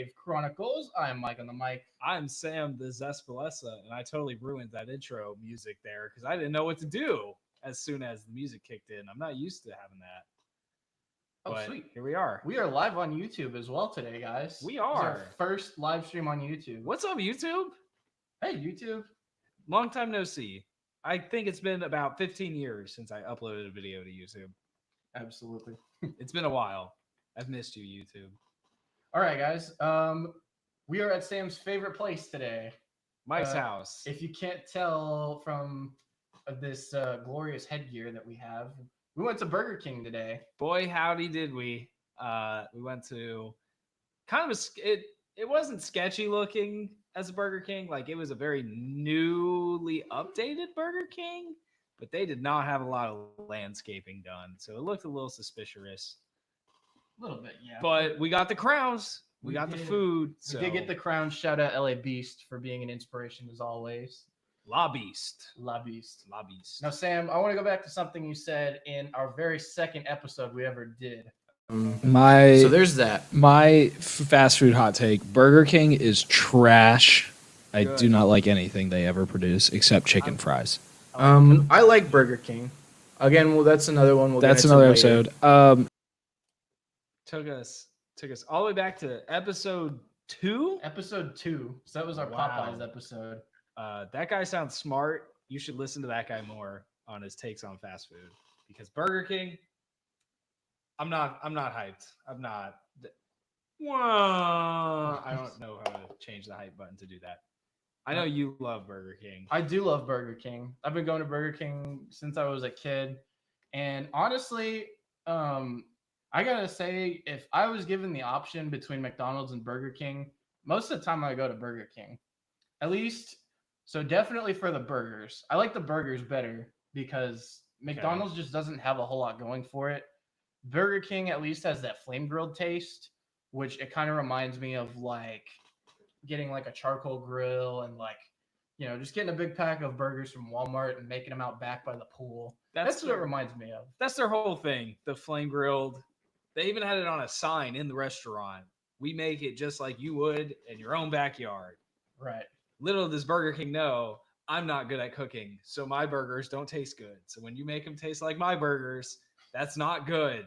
Crave Chronicles. I'm Mike on the mic. I'm Sam the Zespalessa, and I totally ruined that intro music there because I didn't know what to do as soon as the music kicked in. I'm not used to having that. Oh, But sweet. here we are. We are live on YouTube as well today, guys. We This is our are. first live stream on YouTube. What's up, YouTube? Hey, YouTube. Long time no see. I think it's been about 15 years since I uploaded a video to YouTube. Absolutely. It's been a while. I've missed you, YouTube. All right, guys. We are at Sam's favorite place today. Mike's house. If you can't tell from this glorious headgear that we have, we went to Burger King today. Boy, howdy did we. We went to kind of it wasn't sketchy looking as a Burger King. Like, it was a very newly updated Burger King, but they did not have a lot of landscaping done. So it looked a little suspicious. A little bit, yeah. But we got the crowns. We got the food. We did get the crown. Shout out LA Beast for being an inspiration as always. La Beast. La Beast. La Beast. Now, Sam, I want to go back to something you said in our very second episode we ever did. So there's that. My fast food hot take: Burger King is trash. I Good. do not like anything they ever produce except chicken fries. I like Burger King. Again, well, that's another one. That's another episode. Took us all the way back to episode 2. Episode 2. So that was our Wow. Popeyes episode. That guy sounds smart. You should listen to that guy more on his takes on fast food, because Burger King, I'm not hyped. I'm not. Whoa. I don't know how to change the hype button to do that. I know you love Burger King. I do love Burger King. I've been going to Burger King since I was a kid. And honestly, I gotta say, if I was given the option between McDonald's and Burger King, most of the time I go to Burger King. At least, so definitely for the burgers. I like the burgers better because McDonald's just doesn't have a whole lot going for it. Burger King at least has that flame grilled taste, which it kind of reminds me of like getting like a charcoal grill and like, you know, just getting a big pack of burgers from Walmart and making them out back by the pool. That's what it reminds me of. That's their whole thing. The flame grilled. They even had it on a sign in the restaurant. We make it just like you would in your own backyard. Right. Little does Burger King know, I'm not good at cooking, so my burgers don't taste good. So when you make them taste like my burgers, that's not good.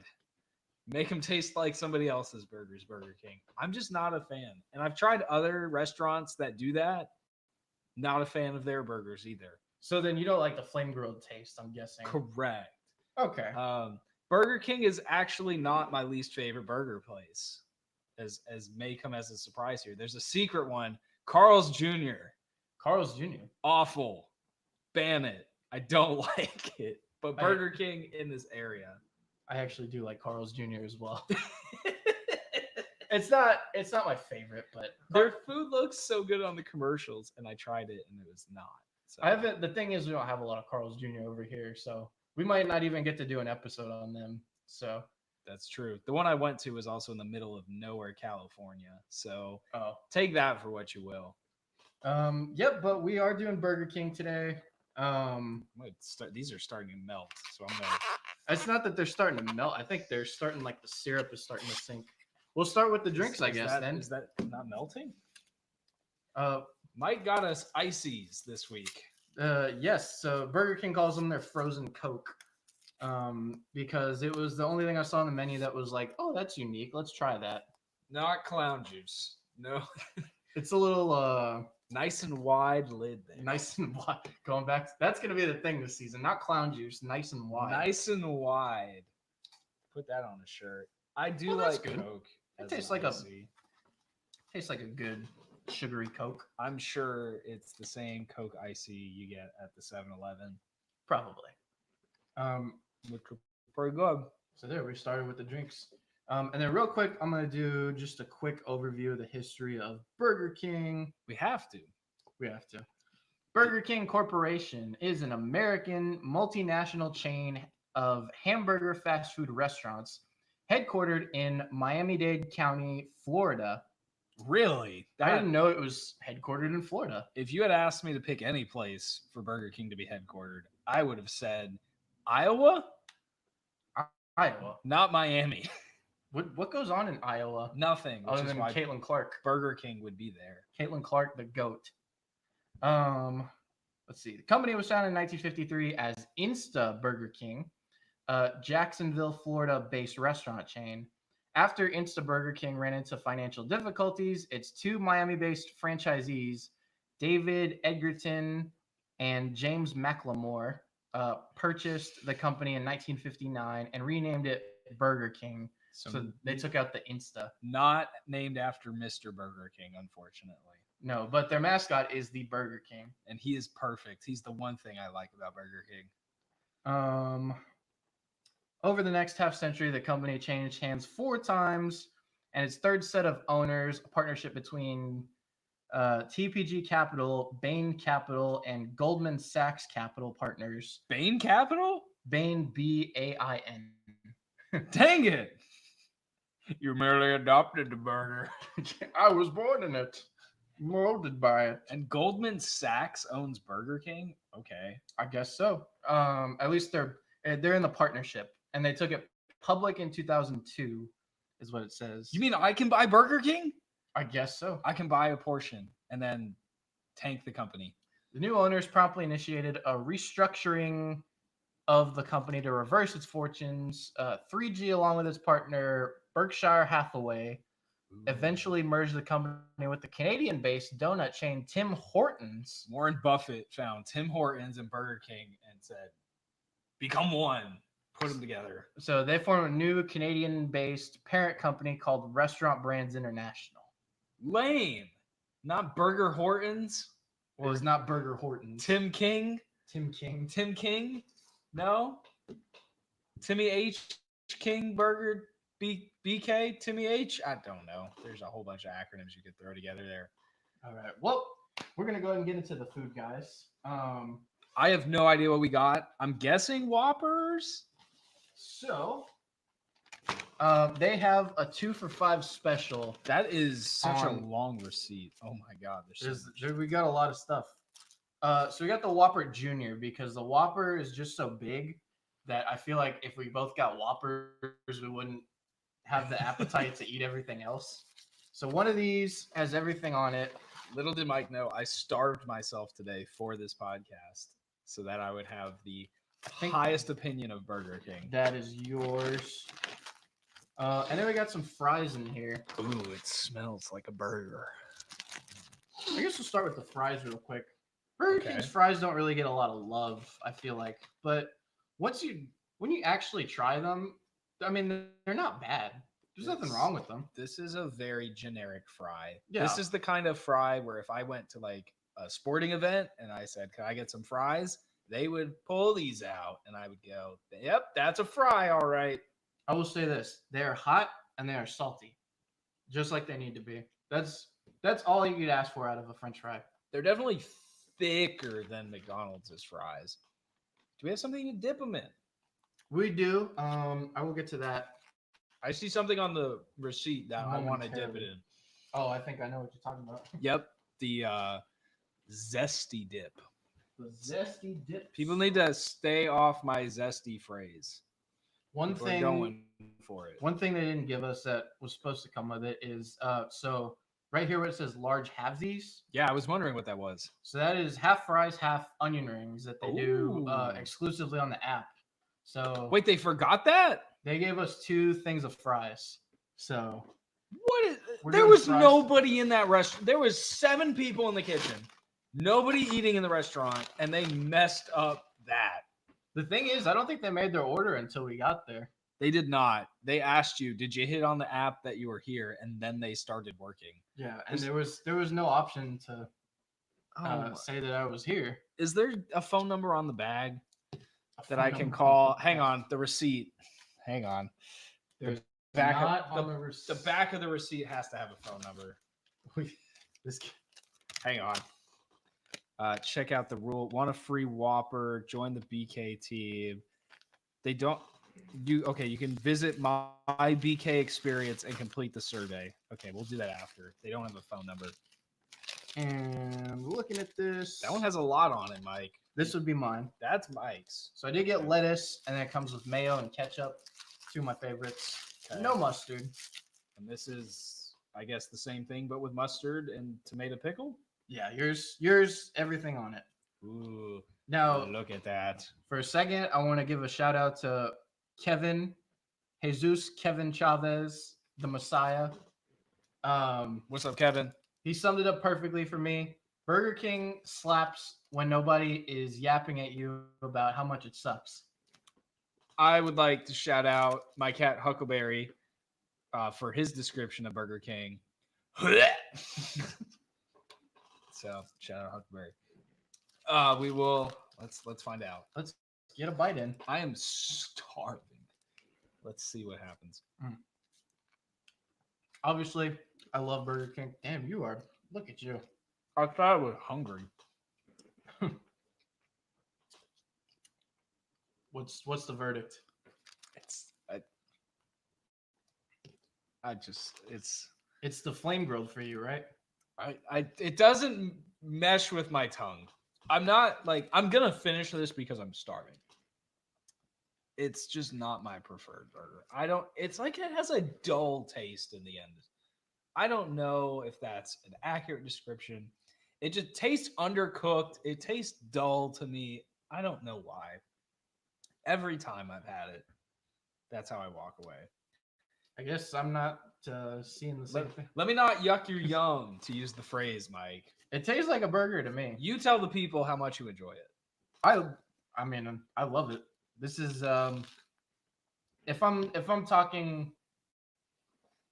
Make them taste like somebody else's burgers, Burger King. I'm just not a fan. And I've tried other restaurants that do that. Not a fan of their burgers either. So then you don't like the flame grilled taste, I'm guessing. Correct. Okay. Burger King is actually not my least favorite burger place, as may come as a surprise here. There's a secret one, Carl's Jr. Carl's Jr. Awful. Ban it. I don't like it. But Burger King in this area. I actually do like Carl's Jr. as well. It's not my favorite, but their food looks so good on the commercials, and I tried it and it was not. So I haven't. The thing is, we don't have a lot of Carl's Jr. over here, so we might not even get to do an episode on them. So that's true. The one I went to was also in the middle of nowhere, California. So take that for what you will. Yep, but we are doing Burger King today. These are starting to melt, so I'm gonna. It's not that they're starting to melt. I think they're starting, like the syrup is starting to sink. We'll start with the drinks, I guess. Is that not melting? Mike got us ices this week. Yes. So Burger King calls them their frozen Coke, because it was the only thing I saw on the menu that was like, oh, that's unique. Let's try that. Not clown juice. No. It's a little nice and wide lid there. Nice and wide. Going back, that's gonna be the thing this season. Not clown juice. Nice and wide. Nice and wide. Put that on a shirt. I do like good. Coke. It tastes like a good sugary Coke. I'm sure it's the same Coke icy you get at the 7-Eleven. Probably. Which are pretty good. So there, we started with the drinks. And then real quick, I'm going to do just a quick overview of the history of Burger King. We have to. Burger King Corporation is an American multinational chain of hamburger fast food restaurants headquartered in Miami-Dade County, Florida. Really? I didn't know it was headquartered in Florida. If you had asked me to pick any place for Burger King to be headquartered, I would have said Iowa. Iowa. Not Miami. What goes on in Iowa Nothing. Which other is than why Caitlin Clark? Burger King would be there. Caitlin Clark, the GOAT. Let's see. The company was founded in 1953 as Insta Burger King, a Jacksonville, Florida-based restaurant chain. After Insta Burger King ran into financial difficulties, its two Miami-based franchisees, David Edgerton and James McLemore, purchased the company in 1959 and renamed it Burger King. So they took out the Insta. Not named after Mr. Burger King, unfortunately. No, but their mascot is the Burger King. And he is perfect. He's the one thing I like about Burger King. Over the next half century, the company changed hands 4 times, and its third set of owners, a partnership between TPG Capital, Bain Capital, and Goldman Sachs Capital Partners. Bain Capital? Bain, B-A-I-N. Dang it. You merely adopted the burger. I was born in it. Molded by it. And Goldman Sachs owns Burger King? Okay. I guess so. At least they're in the partnership, and they took it public in 2002, is what it says. You mean I can buy Burger King? I guess so. I can buy a portion and then tank the company. The new owners promptly initiated a restructuring of the company to reverse its fortunes. 3G, along with its partner Berkshire Hathaway, eventually merged the company with the Canadian-based donut chain Tim Hortons. Warren Buffett found Tim Hortons and Burger King and said, become one. Put them together. So they formed a new Canadian-based parent company called Restaurant Brands International. Lame. Not Burger Hortons. Well, it's not Burger Hortons. Tim King. Tim King. Tim King? No. Timmy H. King Burger BK? Timmy H? I don't know. There's a whole bunch of acronyms you could throw together there. All right. Well, we're going to go ahead and get into the food, guys. I have no idea what we got. I'm guessing Whoppers. So, they have a 2 for $5 special. That is such a On- long receipt. Oh my God. We got a lot of stuff. So we got the Whopper Junior because the Whopper is just so big that I feel like if we both got Whoppers, we wouldn't have the appetite to eat everything else. So one of these has everything on it. Little did Mike know, I starved myself today for this podcast so that I would have the highest opinion of Burger King. That is yours. And then we got some fries in here. Ooh, it smells like a burger. I guess we'll start with the fries real quick. Burger Okay. King's fries don't really get a lot of love, I feel like. But when you actually try them, I mean, they're not bad. There's nothing wrong with them. This is a very generic fry. Yeah. This is the kind of fry where if I went to like a sporting event and I said, can I get some fries? They would pull these out and I would go, yep, that's a fry. All right. I will say this: they are hot and they are salty, just like they need to be. That's all you could ask for out of a French fry. They're definitely thicker than McDonald's fries. Do we have something to dip them in? We do. I will get to that. I see something on the receipt that I want to dip it Momentarily. in. Oh, I think I know what you're talking about. Yep. The zesty dip. The zesty dip. People need to stay off my zesty phrase. One People are thing. going for it. One thing they didn't give us that was supposed to come with it is so right here where it says large halvesies. Yeah, I was wondering what that was. So that is half fries, half onion rings that they do Ooh. exclusively on the app. So Wait, they forgot that? they gave us 2 things of fries. So What is We're there doing was fries. nobody in that restaurant. There was 7 people in the kitchen. Nobody eating in the restaurant, and they messed up that. the thing is, I don't think they made their order until we got there. They did not. They asked you, did you hit on the app that you were here? And then they started working. Yeah, and there was no option to Oh, say that I was here. is there a phone number on the bag that I can Number. call? Hang on, the receipt. Hang on. There's Back not of, on the back of the receipt has to have a phone number. This Hang on. Check out the rule. Want a free Whopper? Join the BK team. They don't. You can visit my BK experience and complete the survey. Okay, we'll do that after. They don't have a phone number. and looking at this, That one has a lot on it, Mike. this would be mine. That's Mike's. So I did get lettuce, and then it comes with mayo and ketchup. 2 of my favorites. Okay. No mustard. And this is, I guess, the same thing, but with mustard and tomato pickle. Yeah, yours, everything on it. Ooh, Now, look at that. for a second, I want to give a shout out to Jesus Kevin Chavez, the Messiah. What's up, Kevin? He summed it up perfectly for me. Burger King slaps when nobody is yapping at you about how much it sucks. I would like to shout out my cat Huckleberry for his description of Burger King. So shout out Huckleberry. We will let's find out. Let's get a bite in. I am starving. Let's see what happens. Obviously, I love Burger King. Damn, you are. Look at you. I thought I was hungry. What's the verdict? It's the flame grilled for you, right? It doesn't mesh with my tongue. I'm gonna finish this because I'm starving. It's just not my preferred burger. It's like it has a dull taste in the end. I don't know if that's an accurate description. It just tastes undercooked. It tastes dull to me. I don't know why. Every time I've had it, that's how I walk away. I guess I'm not seeing the same thing. Let me not yuck your yum, to use the phrase, Mike. It tastes like a burger to me. You tell the people how much you enjoy it. I mean, I love it. This is if I'm talking,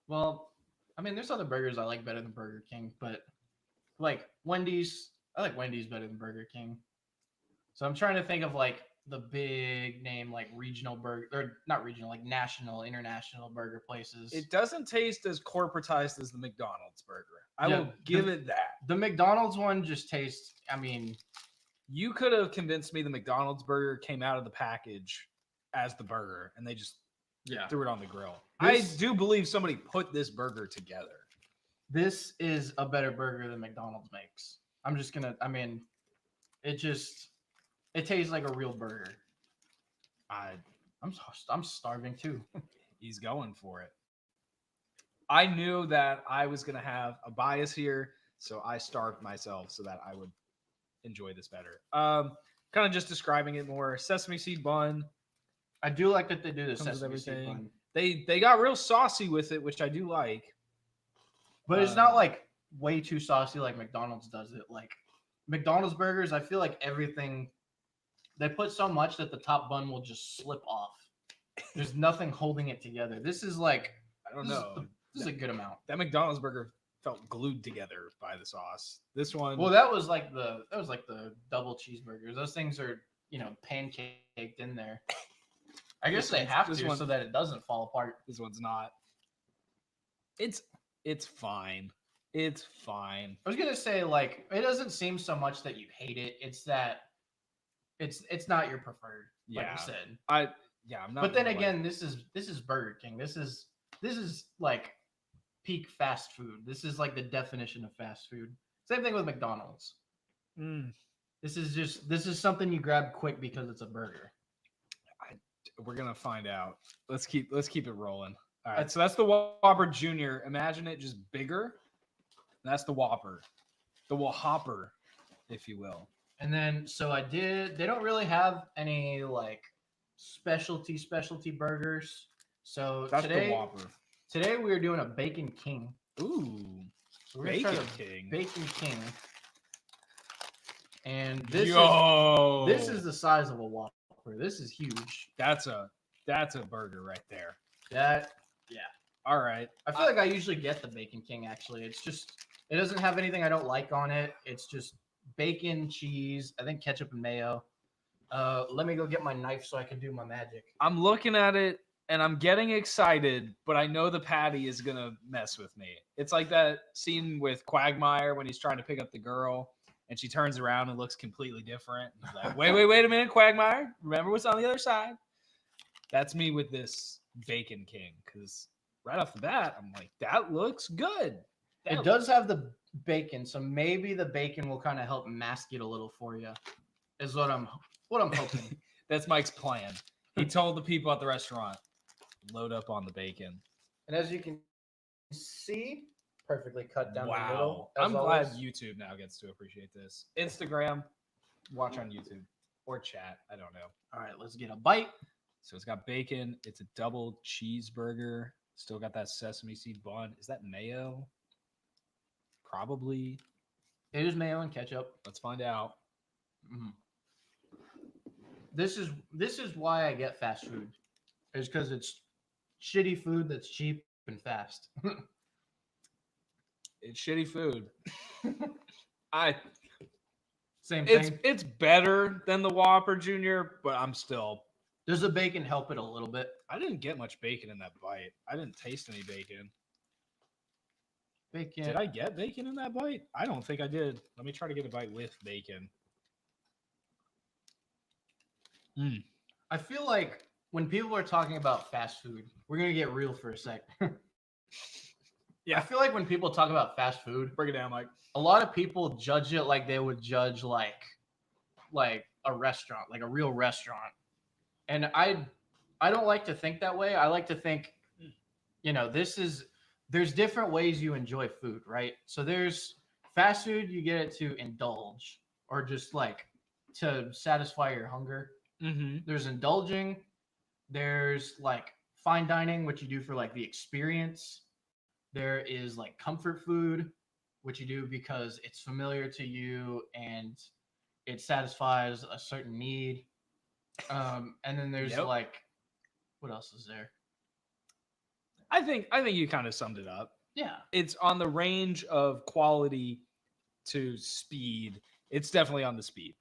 well, I mean, there's other burgers I like better than Burger King, but like Wendy's, I like Wendy's better than Burger King. So I'm trying to think of like the big name, like regional burger, or not regional, like national, international burger places. It doesn't taste as corporatized as the McDonald's burger. I will give it that. The McDonald's one just tastes, I mean, you could have convinced me the McDonald's burger came out of the package as the burger and they just threw it on the grill. I do believe somebody put this burger together. This is a better burger than McDonald's makes. It tastes like a real burger. I'm starving too. He's going for it. I knew that I was going to have a bias here, so I starved myself so that I would enjoy this better. Kind of just describing it more. Sesame seed bun. I do like that they do the sesame seed bun. They got real saucy with it, which I do like. But it's not like way too saucy like McDonald's does it. Like McDonald's burgers, I feel like everything, they put so much that the top bun will just slip off. There's nothing holding it together. This is like, I don't know. This is a good amount. That McDonald's burger felt glued together by the sauce. This one, well, that was like the double cheeseburgers. Those things are, pancaked in there. I guess they have to so that it doesn't fall apart. This one's not. It's fine. It's fine. I was gonna say, like, it doesn't seem so much that you hate it. It's that it's not your preferred. Like you said. I'm not. But then again, this is Burger King. This is like peak fast food. This is like the definition of fast food. Same thing with McDonald's. This is something you grab quick because it's a burger. We're gonna find out. Let's keep it rolling. All right, so that's the Whopper Junior. Imagine it just bigger. That's the Whopper, the Whopper, if you will. And then, they don't really have any like specialty burgers. So that's the Whopper. Today we are doing a Bacon King. Ooh, so we're Bacon King. Bacon King. And this is the size of a Whopper. This is huge. That's a burger right there. All right. I feel like I usually get the Bacon King, actually. It's just, it doesn't have anything I don't like on it. It's just bacon, cheese, I think ketchup and mayo. Let me go get my knife so I can do my magic. I'm looking at it and I'm getting excited, but I know the patty is going to mess with me. It's like that scene with Quagmire when he's trying to pick up the girl and she turns around and looks completely different. He's like, wait a minute, Quagmire. Remember what's on the other side? That's me with this Bacon King, because right off the bat, I'm like, that looks good. It does have the bacon, so maybe the bacon will kind of help mask it a little for you, is what I'm hoping. That's Mike's plan. He told the people at the restaurant, Load up on the bacon. And as you can see, perfectly cut down the Wow. middle. I'm as glad always. YouTube now gets to appreciate this. Instagram, watch on YouTube or chat. I don't know. All right, let's get a bite. So it's got bacon. It's a double cheeseburger. Still got that sesame seed bun. Is that mayo? Probably. It is mayo and ketchup. Let's find out. Mhm. This is why I get fast food. Is because it's shitty food that's cheap and fast. It's shitty food. I Same it's thing. it's better than the Whopper Junior, but I'm still. Does the bacon help it a little bit? I didn't get much bacon in that bite. I didn't taste any bacon. Bacon. Did I get bacon in that bite? I don't think I did. Let me try to get a bite with bacon. I feel like when people are talking about fast food, we're gonna get real for a sec. Yeah. I feel like when people talk about fast food, Break it down, Mike. a lot of people judge it like they would judge like a restaurant, like a real restaurant. And I don't like to think that way. I like to think, there's different ways you enjoy food, right? So there's fast food, you get it to indulge or just like to satisfy your hunger. Mm-hmm. There's indulging. There's like fine dining, which you do for like the experience. There is like comfort food, which you do because it's familiar to you and it satisfies a certain need. And then there's Yep. like, what else is there? I think you kind of summed it up. Yeah. It's on the range of quality to speed. It's definitely on the speed.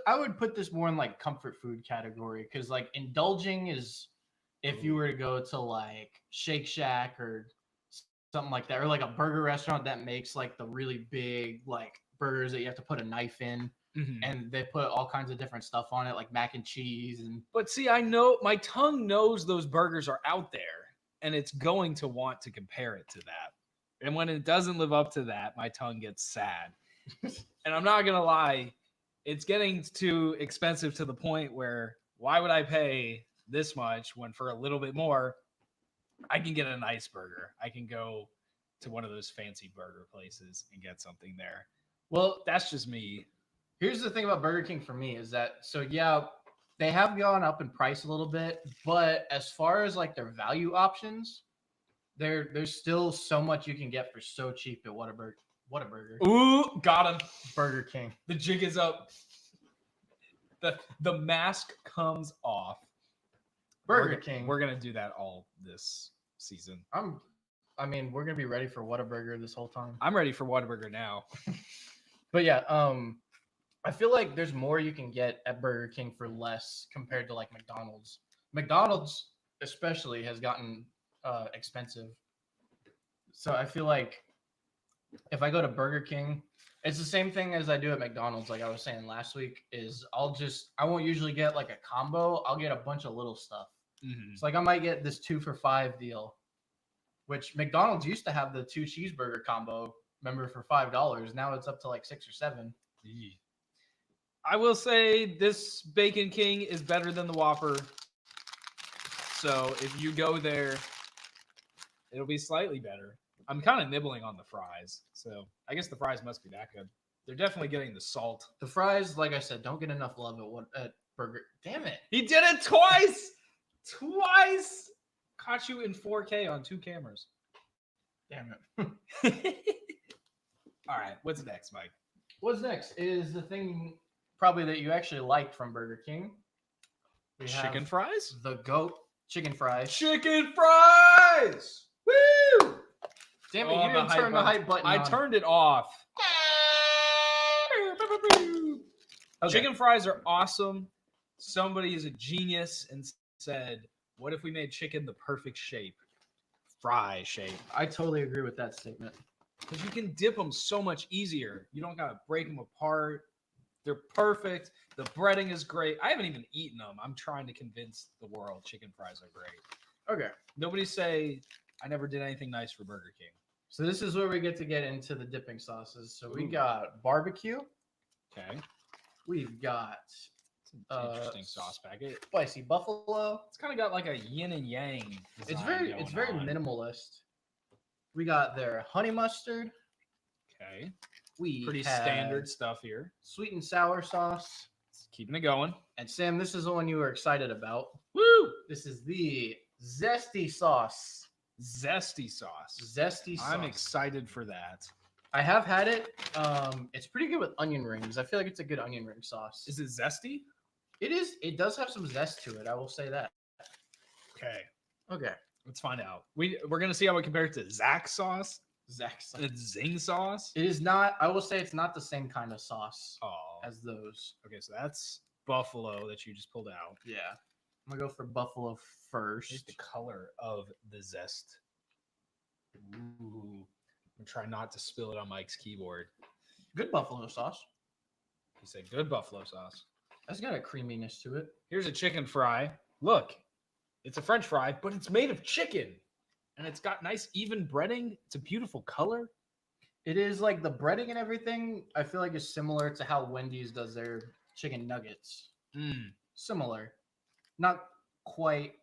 I would put this more in like comfort food category because like indulging is if you were to go to like Shake Shack or something like that, or like a burger restaurant that makes like the really big like burgers that you have to put a knife in Mm-hmm. and they put all kinds of different stuff on it, like mac and cheese and But see, I know my tongue knows those burgers are out there and it's going to want to compare it to that. And when it doesn't live up to that, my tongue gets sad. And I'm not going to lie, it's getting too expensive to the point where why would I pay this much when for a little bit more, I can get a nice burger. I can go to one of those fancy burger places and get something there. well, That's just me. here's the thing about Burger King for me is that they have gone up in price a little bit, but as far as like their value options, there's still so much you can get for so cheap at Whataburger. Ooh, got him. Burger King. The jig is up. The mask comes off. Burger We're- King. We're gonna do that all this season. We're gonna be ready for Whataburger this whole time. I'm ready for Whataburger now. But yeah, I feel like there's more you can get at Burger King for less compared to like McDonald's. McDonald's especially has gotten expensive. So I feel like if I go to Burger King, it's the same thing as I do at McDonald's. Like I was saying last week, is I won't usually get like a combo. I'll get a bunch of little stuff. Mm-hmm. It's like I might get this 2 for $5 deal, which McDonald's used to have the 2 cheeseburger combo. Remember for $5. Now it's up to like 6 or 7. I will say this Bacon King is better than the Whopper. So if you go there, it'll be slightly better. I'm kind of nibbling on the fries. So I guess the fries must be that good. They're definitely getting the salt. The fries, like I said, don't get enough love at Burger. Damn it! He did it twice! Twice! Caught you in 4K on 2 cameras. Damn it! All right, what's next, Mike? What's next is the thing probably that you actually liked from Burger King. We have Chicken fries? the GOAT chicken fries. Chicken fries! Woo! Damn it! Oh, You didn't turn the hype button. I on. turned it off. Okay. Chicken fries are awesome. Somebody is a genius and said, "What if we made chicken the perfect shape, fry shape? I totally agree with that statement. Because you can dip them so much easier. You don't gotta break them apart. They're perfect. The breading is great. I haven't even eaten them. I'm trying to convince the world chicken fries are great. Okay. Nobody say I never did anything nice for Burger King. So this is where we get to get into the dipping sauces. So we Ooh. got barbecue. Okay. We've got It's an interesting sauce packet. Spicy buffalo. It's kind of got like a yin and yang. It's design very going on. minimalist. We got their honey mustard. Okay. We Pretty have standard stuff here. sweet and sour sauce. Keeping it going. And Sam, this is the one you were excited about. Woo! This is the zesty sauce. Zesty sauce. Zesty sauce. I'm excited for that. I have had it. It's pretty good with onion rings. I feel like it's a good onion ring sauce. Is it zesty? It is. It does have some zest to it. I will say that. Okay. Okay. Let's find out. We're gonna see how it compares to Zach sauce. Zach sauce. It's Zing sauce. It is not. I will say it's not the same kind of sauce Oh. as those. Okay, so that's buffalo that you just pulled out. Yeah. I'm gonna go for buffalo Here's first. the color of the zest. Ooh. I'm trying not to spill it on Mike's keyboard. Good buffalo sauce. He said good buffalo sauce. That's got a creaminess to it. Here's a chicken fry. Look, it's a French fry, but it's made of chicken. And it's got nice even breading. It's a beautiful color. It is like the breading and everything. I feel like is similar to how Wendy's does their chicken nuggets. Mm, Similar, not quite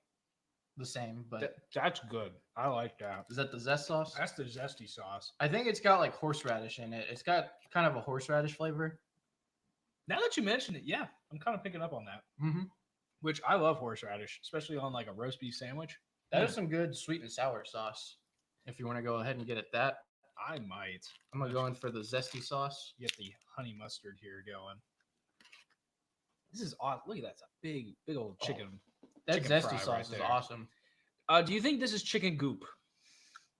the same, but that's good. I like that. is that the zest sauce? That's the zesty sauce. I think it's got like horseradish in it. It's got kind of a horseradish flavor. Now that you mention it, yeah, I'm kind of picking up on that. Mm-hmm. Which I love horseradish, especially on like a roast beef sandwich. That is some good sweet and sour sauce. If you want to go ahead and get at that, I might. I'm gonna go in for the zesty sauce. Get the honey mustard here going. This is awesome. Look at that. It's a big old chicken. That chicken zesty fry sauce right is there. awesome. Do you think this is chicken goop?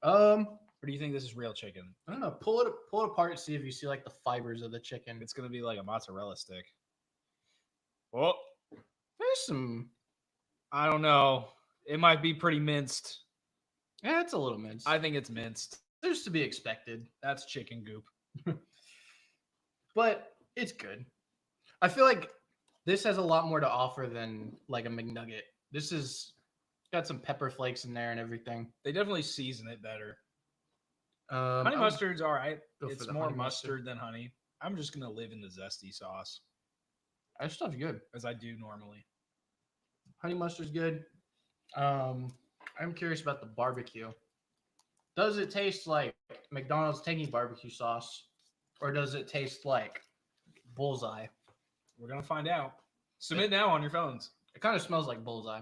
Um, Or do you think this is real chicken? I don't know. Pull it apart and see if you see like the fibers of the chicken. It's going to be like a mozzarella stick. Oh, There's some. I don't know. It might be pretty minced. Yeah, it's a little minced. I think it's minced. There's to be expected, That's chicken goop. but it's good. I feel like this has a lot more to offer than like a McNugget. This is got some pepper flakes in there and everything. They definitely season it better. Honey Honey mustard's all right. go for It's the more honey mustard mustard. than honey. I'm just going to live in the zesty sauce That stuff's good. as I do normally. Honey mustard's good. I'm curious about the barbecue. Does it taste like McDonald's tangy barbecue sauce, or does it taste like Bullseye? We're going to find out. Submit now on your phones. It kind of smells like Bullseye.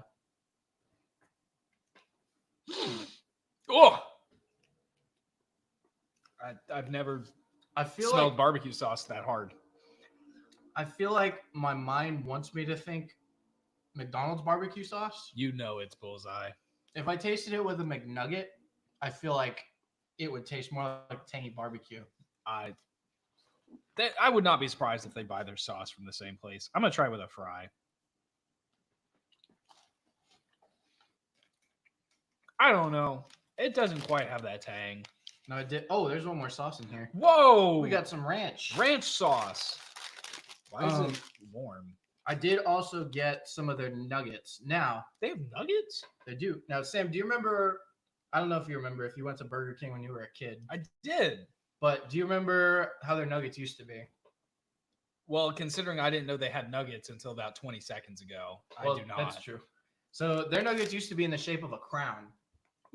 Oh! I've never I feel smelled like barbecue sauce that hard. I feel like my mind wants me to think McDonald's barbecue sauce. You know it's bullseye. If I tasted it with a McNugget, I feel like it would taste more like tangy barbecue. I would not be surprised if they buy their sauce from the same place. I'm gonna try with a fry. I don't know. It doesn't quite have that tang. No, I did. Oh, there's one more sauce in here. Whoa! We got some ranch. ranch sauce. Why is Um, it warm? I did also get some of their nuggets. Now, They have nuggets? they do. Now, Sam, do you remember? I don't know if you remember if you went to Burger King when you were a kid, I did. but do you remember how their nuggets used to be? Well, considering I didn't know they had nuggets until about 20 seconds ago, I do not. That's true. So their nuggets used to be in the shape of a crown,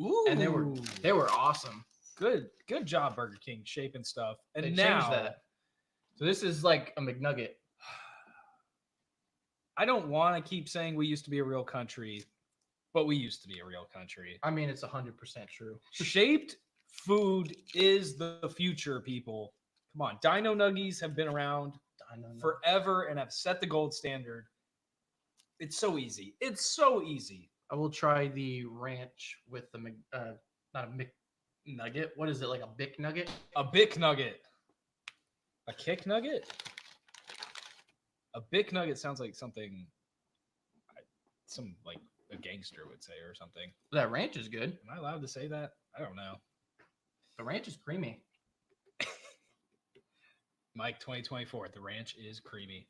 Ooh, and they were awesome. good job, Burger King, shaping stuff. And They now changed that. So this is like a McNugget. I don't want to keep saying we used to be a real country, but we used to be a real country. I mean, it's 100% true. Shaped food is the future, people. Come on, Dino Nuggies have been around I don't know. forever and have set the gold standard. It's so easy. It's so easy. I will try the ranch with the not a McNugget. What is it, like a Bic Nugget? A Bic Nugget. A Kick Nugget? A Bic Nugget sounds like something some like a gangster would say or something. That ranch is good. Am I allowed to say that? I don't know. The ranch is creamy. Mike 2024, the ranch is creamy.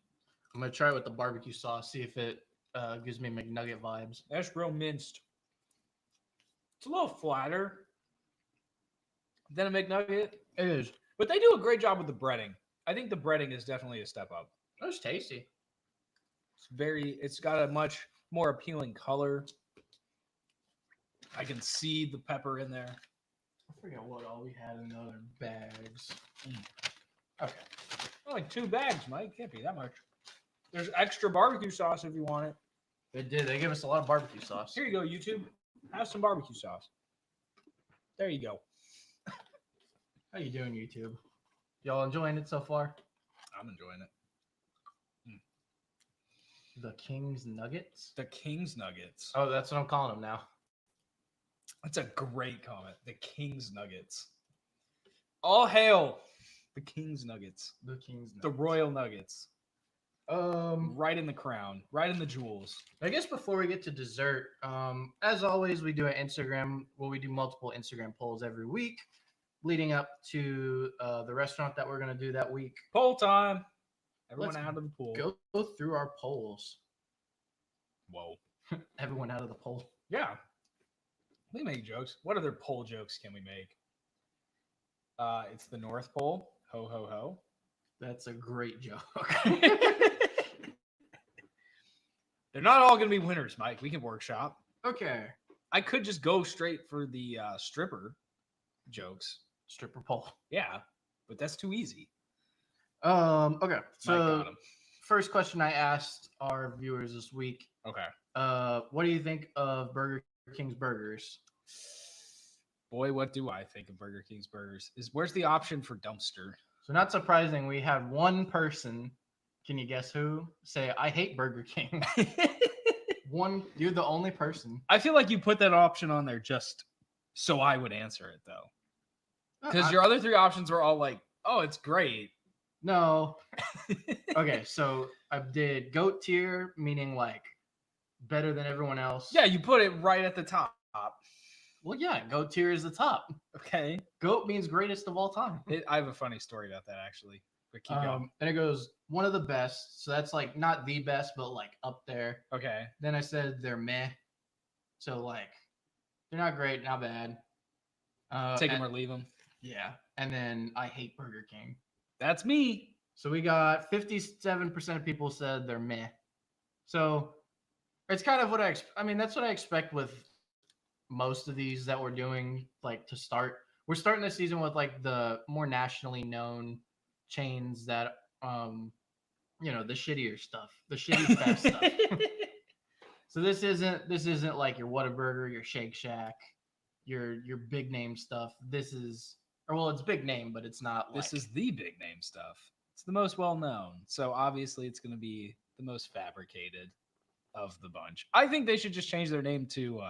I'm gonna try it with the barbecue sauce. See if it gives me McNugget vibes. That's real minced. It's a little flatter than a McNugget, It is. but they do a great job with the breading. I think the breading is definitely a step up. It's tasty. It's got a much more appealing color. I can see the pepper in there. I forget what all we had in the other bags. Okay. Only 2 bags, Mike. Can't be that much. There's extra barbecue sauce if you want it. They did. They gave us a lot of barbecue sauce. Here you go, YouTube. Have some barbecue sauce. There you go. How you doing, YouTube? Y'all enjoying it so far? I'm enjoying it. The King's Nuggets? The King's Nuggets. Oh, that's what I'm calling them now. That's a great comment. The King's Nuggets. All hail the King's Nuggets. The King's Nuggets. The Royal Nuggets. Right in the crown. Right in the jewels. I guess before we get to dessert, as always, we do an Instagram. Well, we do multiple Instagram polls every week, leading up to the restaurant that we're gonna do that week. Poll time. Everyone Let's out of the pool. Go through our polls. Whoa. Everyone out of the poll. Yeah. We make jokes. What other poll jokes can we make? It's the North Pole. Ho, ho, ho. That's a great joke. They're not all going to be winners, Mike. We can workshop. Okay. I could just go straight for the stripper jokes. Stripper poll. Yeah, but that's too easy. Okay. Mike So got 'em. first question I asked our viewers this week. Okay. What do you think of Burger King's burgers? Boy, what do I think of Burger King's burgers? Where's the option for dumpster? So not surprising, we had one person, can you guess who, say, I hate Burger King. You're the only person. I feel like you put that option on there just so I would answer it, though. Because your other 3 options were all like, oh, it's great. No. Okay, so I did goat tier, meaning like better than everyone else. Yeah, you put it right at the top. Well, yeah, goat tier is the top. Okay. Goat means greatest of all time. I have a funny story about that, actually. But keep going. And it goes one of the best. So that's like not the best, but like up there. Okay. Then I said they're meh. So like they're not great, not bad. Take them or leave them. Yeah. And then I hate Burger King. That's me. So we got 57% of people said they're meh. So it's kind of what I mean, that's what I expect with most of these that we're doing, like to start. We're starting the season with like the more nationally known chains that the shittier stuff, the shitty fast stuff. So this isn't like your Whataburger, your Shake Shack, your big name stuff. This is, or well, it's big name, but it's not. This is the big name stuff. It's the most well known, so obviously it's going to be the most fabricated of the bunch. I think they should just change their name to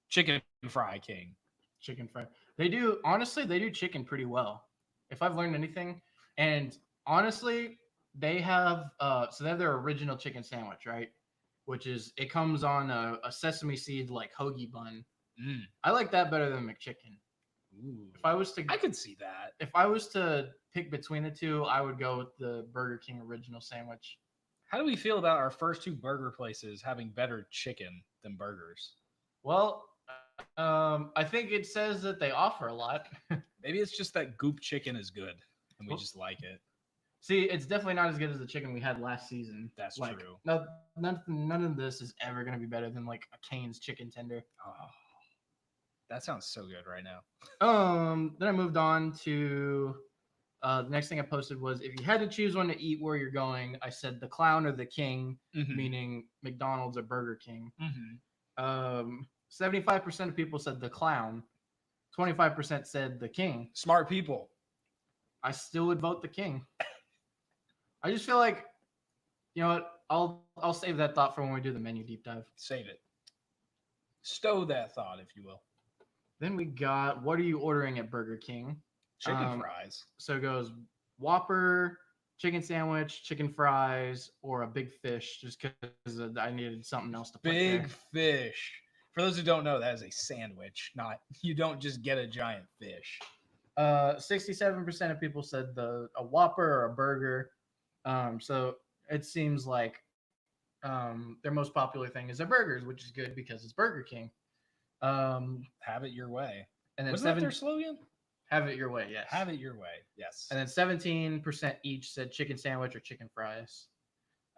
Chicken Fry King. Chicken fry. They do chicken pretty well. If I've learned anything, and honestly, they have so they have their original chicken sandwich, right? Which is it comes on a sesame seed like hoagie bun. I like that better than McChicken. Ooh. I could see that. If I was to pick between the two, I would go with the Burger King original sandwich. How do we feel about our first 2 burger places having better chicken than burgers? Well, I think it says that they offer a lot. Maybe it's just that Goop chicken is good and we just like it. See, it's definitely not as good as the chicken we had last season. That's like, true. No, none of this is ever going to be better than like a Cane's chicken tender. Oh, that sounds so good right now. Then I moved on to the next thing I posted was if you had to choose one to eat where you're going, I said the clown or the king, meaning McDonald's or Burger King. 75% of people said the clown. 25% said the king. Smart people. I still would vote the king. I just feel like, you know what? I'll save that thought for when we do the menu deep dive. Save it. Stow that thought, if you will. Then we got, what are you ordering at Burger King? Chicken fries. So it goes Whopper, chicken sandwich, chicken fries, or a big fish, just because I needed something else to put there. Big fish. For those who don't know, that is a sandwich. You don't just get a giant fish. 67% of people said a Whopper or a burger. So it seems like their most popular thing is their burgers, which is good because it's Burger King. Have it your way. And then Wasn't that their slogan? Have it your way, yes. Have it your way, yes. And then 17% each said chicken sandwich or chicken fries.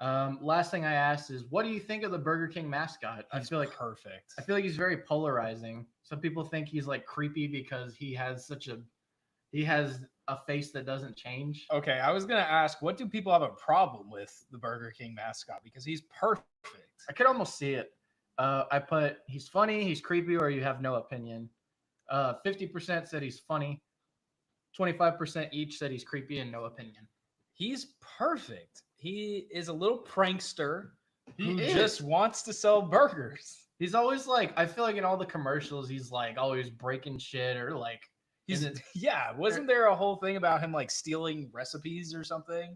Last thing I asked is, what do you think of the Burger King mascot? He's perfect. I feel like he's very polarizing. Some people think he's like creepy because he has a face that doesn't change. Okay, I was gonna ask, what do people have a problem with the Burger King mascot? Because he's perfect. I could almost see it. I put he's funny, he's creepy, or you have no opinion. 50% said he's funny. 25% each said he's creepy and no opinion. He's perfect. He is a little prankster who He is. just wants to sell burgers. He's always like, I feel like in all the commercials, he's like always breaking shit or like Yeah, wasn't there a whole thing about him like stealing recipes or something?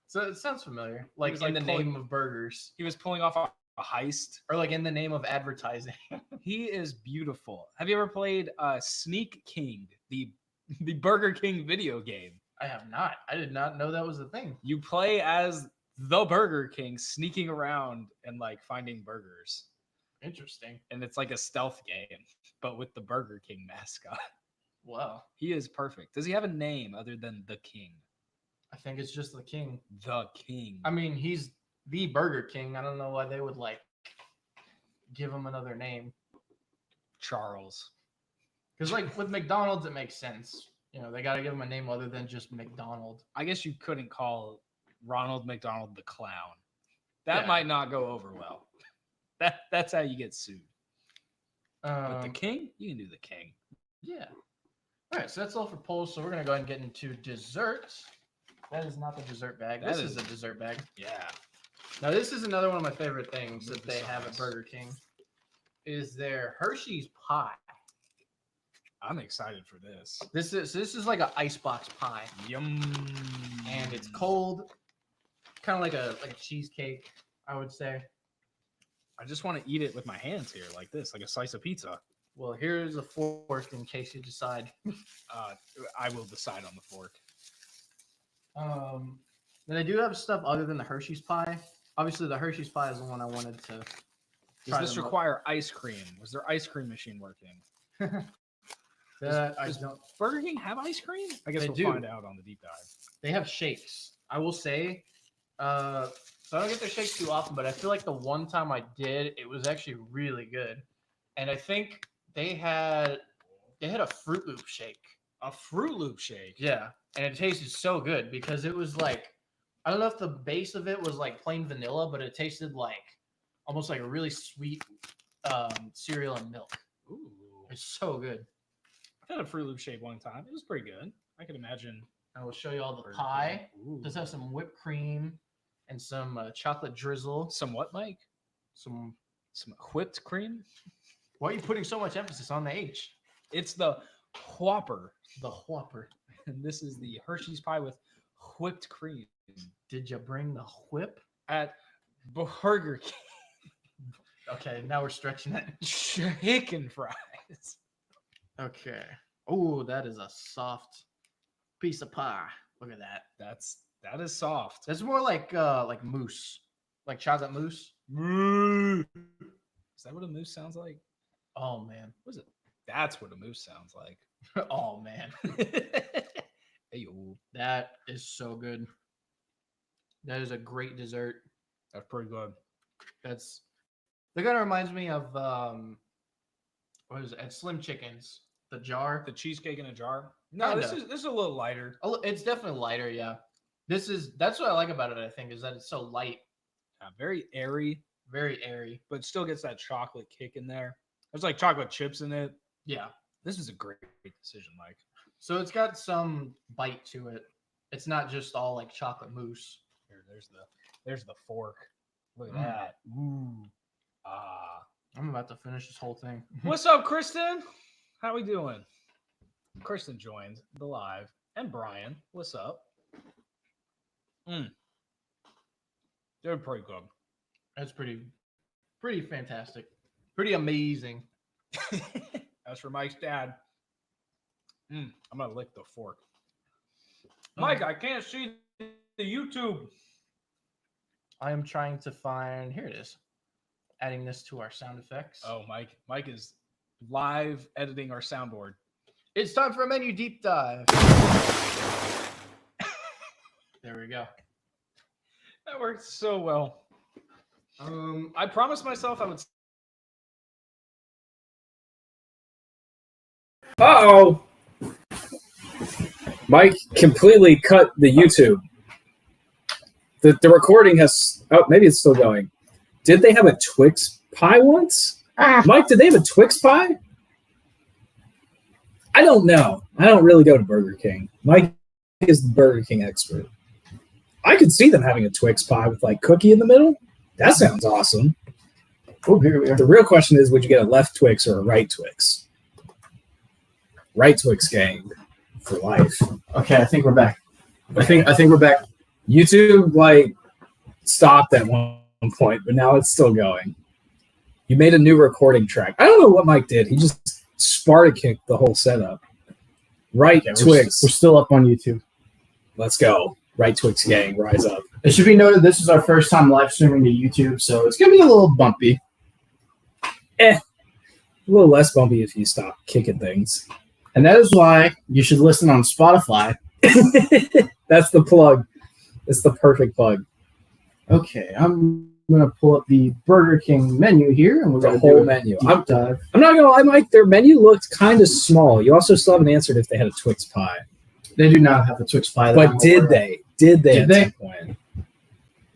So it sounds familiar. Like was, in like, the name of burgers, He was pulling off a heist. or like in the name of advertising. He is beautiful. Have you ever played Sneak King, the Burger King video game? I have not. I did not know that was a thing. You play as the Burger King, sneaking around and like finding burgers, Interesting. and it's like a stealth game, but with the Burger King mascot. Wow. He is perfect. Does he have a name other than the King? I think it's just the king. The King. I mean, he's the Burger King. I don't know why they would like give him another name. Charles. Because like with McDonald's, it makes sense. You know, they got to give him a name other than just McDonald. I guess you couldn't call Ronald McDonald the Clown. That Yeah. might not go over well. That's how you get sued. But the Um, King, you can do the King. yeah. All right, so that's all for polls. So we're gonna go ahead and get into desserts. That is not the dessert bag. That This is- is a dessert bag. Yeah. Now, this is another one of my favorite things Move that the they have at sauce. Burger King. Is their Hershey's pie. I'm excited for this. This is like an icebox pie, Yum. and it's cold, kind of like a cheesecake, I would say. I just want to eat it with my hands here, like this, like a slice of pizza. Well, here's a fork in case you decide. I will decide on the fork. Then they do have stuff other than the Hershey's pie. Obviously, the Hershey's pie is the one I wanted to. Does try this the mo- require ice cream? Was their ice cream machine working? That I does don't. Burger King have ice cream? I guess They we'll do. find out on the deep dive. They have shakes. I will say, so I don't get their shakes too often, but I feel like the one time I did, it was actually really good. And I think they had a Fruit Loop shake. A Fruit Loop shake. Yeah, and it tasted so good because it was like, I don't know if the base of it was like plain vanilla, but it tasted like almost like a really sweet cereal and milk. Ooh. It's so good. I've had a Fruit Loop shake one time. It was pretty good. I can imagine. I will show you all the Burger pie. King. Ooh. Does have some whipped cream and some chocolate drizzle. Some what, Mike? Some. Some whipped cream? Why are you putting so much emphasis on the H? It's the Whopper. The Whopper. And this is the Hershey's pie with whipped cream Did you bring the whip? at Burger King. Okay, now we're stretching it. Chicken fries. Okay. Oh, that is a soft piece of pie. Look at that. That is soft. That's more like mousse, like chocolate mousse. Is that what a moose sounds like? Oh man. What is it? That's what a moose sounds like. Oh man. Hey-o. That is so good. That is a great dessert. That's pretty good. That kind of reminds me of what is it? At Slim Chickens, the jar. The cheesecake in a jar. No, this Kinda. is a little lighter. It's definitely lighter, yeah. That's what I like about it, I think, is that it's so light, Very airy, very airy. but still gets that chocolate kick in there. There's like chocolate chips in it. Yeah. This is a great decision, Mike. So it's got some bite to it. It's not just all like chocolate mousse. Here, there's the fork. Look at Mm. that. Ooh. Ah. I'm about to finish this whole thing. What's up, Kristen? How we doing? Kristen joined the live. And Brian, what's up? They're pretty good. That's pretty fantastic. Pretty amazing. As for Mike's dad, I'm gonna lick the fork. Mike, I can't see the YouTube. I am trying to find, here it is. Adding this to our sound effects. Oh, Mike is live editing our soundboard. It's time for a menu deep dive. There we go. That worked so well. I promised myself I would. Uh-oh. Mike completely cut the YouTube. The recording has... Oh, maybe it's still going. Did they have a Twix pie once? Mike, did they have a Twix pie? I don't know. I don't really go to Burger King. Mike is the Burger King expert. I could see them having a Twix pie with like cookie in the middle. That sounds awesome. Oh, here we are. The real question is, would you get a left Twix or a right Twix? Right Twix gang for life. Okay, I think we're back. I think we're back. YouTube like stopped at one point, but now it's still going. You made a new recording track. I don't know what Mike did. He just Sparta kicked the whole setup. Right Twix. We're still up on YouTube. Let's go. Right Twix gang, rise up. It should be noted this is our first time live streaming to YouTube, so it's gonna be a little bumpy. A little less bumpy if you stop kicking things. And that is why you should listen on Spotify. That's the plug. That's the perfect plug. Okay, I'm gonna pull up the Burger King menu here, and we're The gonna whole do a menu. deep dive. I'm not gonna lie, Mike. Their menu looked kind of small. You also still haven't answered if they had a Twix pie. They do not have a Twix pie. that But I'm did aware of. they? Did they? Did at they? some point?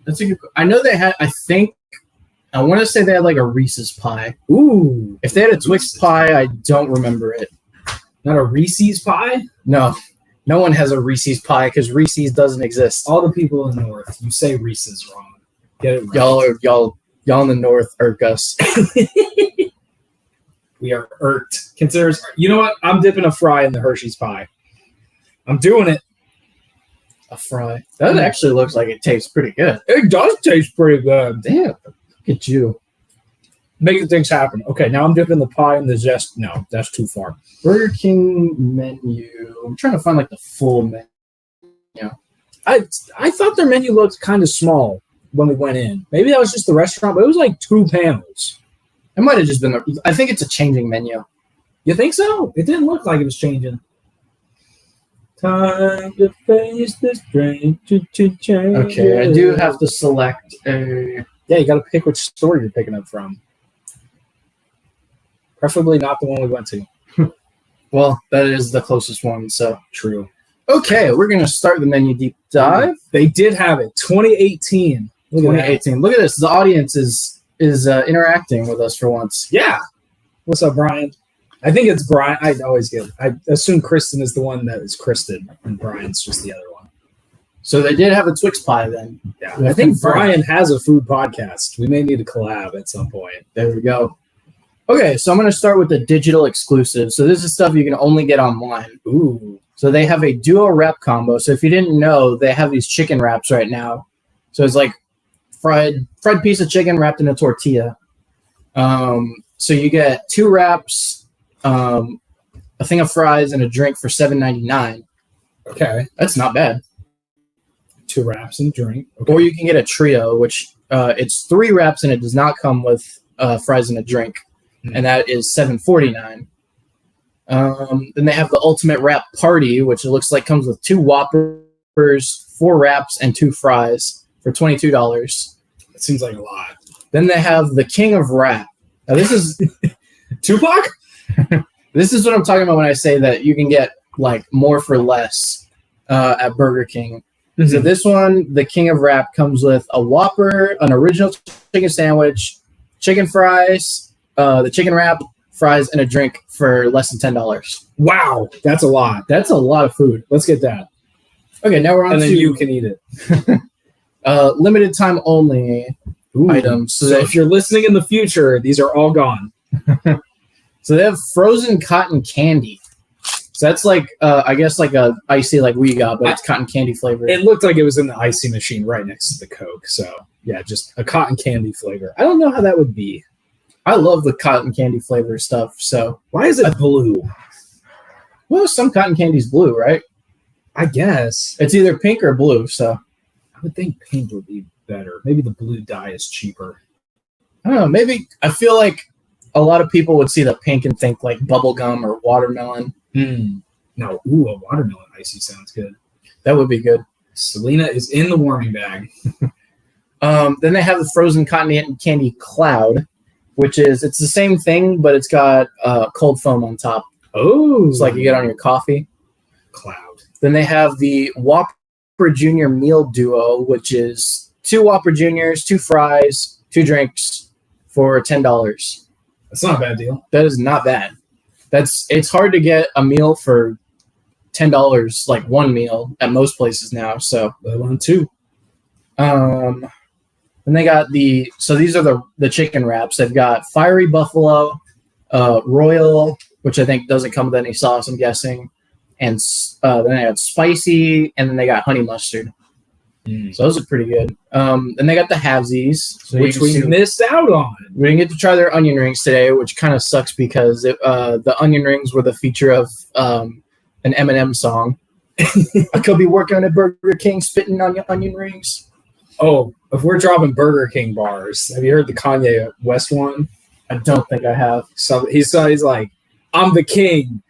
That's a good. I know they had. I want to say they had like a Reese's pie. Ooh, If they had a Twix pie, I don't remember it. not a Reese's pie. No one has a Reese's pie because Reese's doesn't exist. All the people in the north, you say Reese's wrong. Get it right. Y'all in the north irk us. We are irked. Considers. You know what? I'm dipping a fry in the Hershey's pie. I'm doing it. A fry. That actually looks like it tastes pretty good. It does taste pretty good. Damn, look at you. Making things happen. Okay, now I'm dipping the pie in the zest. No, that's too far. Burger King menu. I'm trying to find like the full menu. I thought their menu looked kind of small when we went in. Maybe that was just the restaurant, but it was like 2 panels. It might have just been. I think it's a changing menu. You think so? It didn't look like it was changing. Time to face the strange change. Okay, I do have to select a. Yeah, you got to pick which store you're picking up from. Preferably not the one we went to. Well, that is the closest one. So True. okay, we're gonna start the menu deep dive. They did have it. 2018. Look at that. 2018. Look at this. The audience is interacting with us for once. Yeah. What's up, Brian? I think it's Brian. I assume Kristen is the one that is Kristen, and Brian's just the other one. So they did have a Twix pie then. Yeah. Yeah, I think confirmed. Brian has a food podcast. We may need to collab at some point. There we go. Okay, so I'm going to start with the digital exclusive. So this is stuff you can only get online. Ooh. So they have a duo wrap combo. So if you didn't know, they have these chicken wraps right now. So it's like fried piece of chicken wrapped in a tortilla. So you get 2 wraps, a thing of fries, and a drink for $7.99. Okay. That's not bad. 2 wraps and a drink. Okay. Or you can get a trio, which it's 3 wraps and it does not come with fries and a drink, and that is $7.49. Then they have the ultimate wrap party, which it looks like comes with 2 Whoppers, 4 wraps, and 2 fries for $22. It seems like a lot. Then they have the king of wrap. Now this is Tupac? this is what I'm talking about when I say that you can get like more for less at Burger King. Mm-hmm. So this one, the king of wrap, comes with a Whopper, an original chicken sandwich, chicken fries, the chicken wrap, fries, and a drink for less than $10. Wow. That's a lot. That's a lot of food. Let's get that. Okay, now we're on And then to you can eat it. limited time only items. So if you're listening in the future, these are all gone. So they have frozen cotton candy. So that's like, I guess like a icy like we got, but it's cotton candy flavored. It looked like it was in the icy machine right next to the Coke. So yeah, just a cotton candy flavor. I don't know how that would be. I love the cotton candy flavor stuff. So Why is it blue? well, some cotton candy's blue, right? I guess. It's either pink or blue. So I would think pink would be better. Maybe the blue dye is cheaper. I don't know. Maybe I feel like a lot of people would see the pink and think like bubblegum or watermelon. No, a watermelon icy sounds good. That would be good. Selena is in the warming bag. Then they have the frozen cotton candy cloud, which is it's the same thing, but it's got cold foam on top. Oh, It's like you get on your coffee. cloud. Then they have the Whopper Junior Meal Duo, which is 2 Whopper Juniors, 2 fries, 2 drinks for $10. That's not a bad deal. That is not bad. It's hard to get a meal for $10, like one meal at most places now. So Let alone 2. and they got these are the chicken wraps. They've got Fiery Buffalo, Royal, which I think doesn't come with any sauce, I'm guessing, and then they got spicy, and then they got honey mustard. So those are pretty good. And they got the halvesies, so Which we missed out on. we didn't get to try their onion rings today, which kind of sucks because the onion rings were the feature of an Eminem song. I could be working at Burger King spitting on onion rings. Oh, if we're dropping Burger King bars, have you heard the Kanye West one? I don't think I have. So he's like, I'm the king,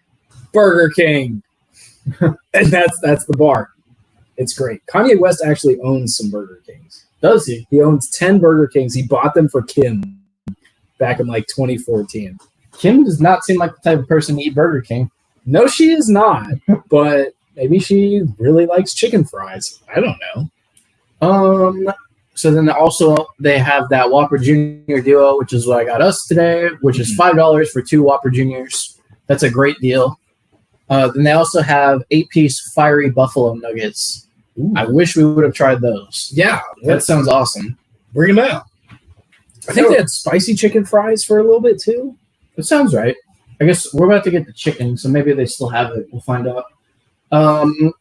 Burger King. And that's the bar. It's great. Kanye West actually owns some Burger Kings. Does he? He owns 10 Burger Kings. He bought them for Kim back in like 2014. Kim does not seem like the type of person to eat Burger King. No, she is not. But maybe she really likes chicken fries. I don't know. So then also they have that Whopper Junior Duo, which is what I got us today, which is $5 for 2 Whopper Juniors. That's a great deal. Then they also have 8-piece Fiery Buffalo Nuggets. Ooh. I wish we would have tried those. Yeah, That sounds awesome. bring them out. I think they had spicy chicken fries for a little bit too. That sounds right. I guess we're about to get the chicken, so maybe they still have it. We'll find out.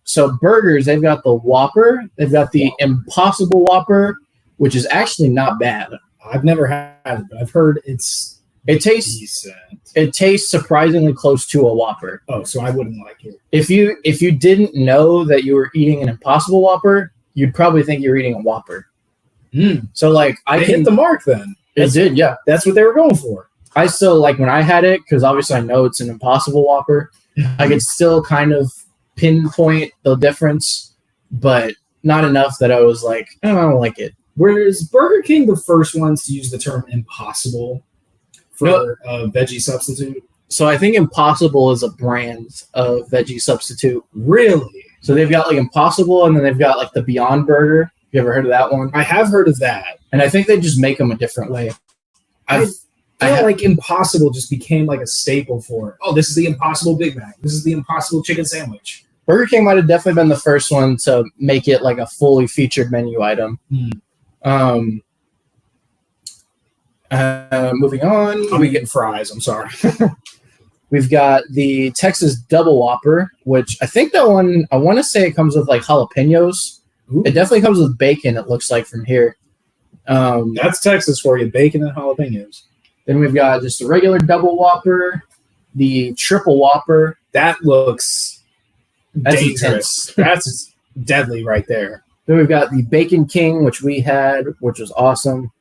So burgers, they've got the Whopper. They've got the Impossible Whopper, which is actually not bad. I've never had it, but I've heard it tastes decent. It tastes surprisingly close to a Whopper. Oh, so I wouldn't like it. If you didn't know that you were eating an Impossible Whopper, you'd probably think you were eating a Whopper. So like I hit the mark then. It did, yeah. That's what they were going for. I still like when I had it, because obviously I know it's an Impossible Whopper. I could still kind of pinpoint the difference, but not enough that I was like, I don't like it. Whereas Burger King the first ones to use the term impossible for a veggie substitute? So I think Impossible is a brand of veggie substitute. Really? So they've got like Impossible, and then they've got like the Beyond Burger. You ever heard of that one? I have heard of that. And I think they just make them a different way. I feel like Impossible just became like a staple for it. Oh, this is the Impossible Big Mac. This is the Impossible Chicken Sandwich. Burger King might have definitely been the first one to make it like a fully featured menu item. Moving on. I'll be getting fries. I'm sorry. We've got the Texas Double Whopper, which I think that one, I want to say it comes with like jalapenos. Ooh. It definitely comes with bacon, it looks like from here. That's Texas for you, bacon and jalapenos. Then we've got just a regular Double Whopper, the Triple Whopper. That looks That's dangerous. That's deadly right there. Then we've got the Bacon King, which we had, which was awesome.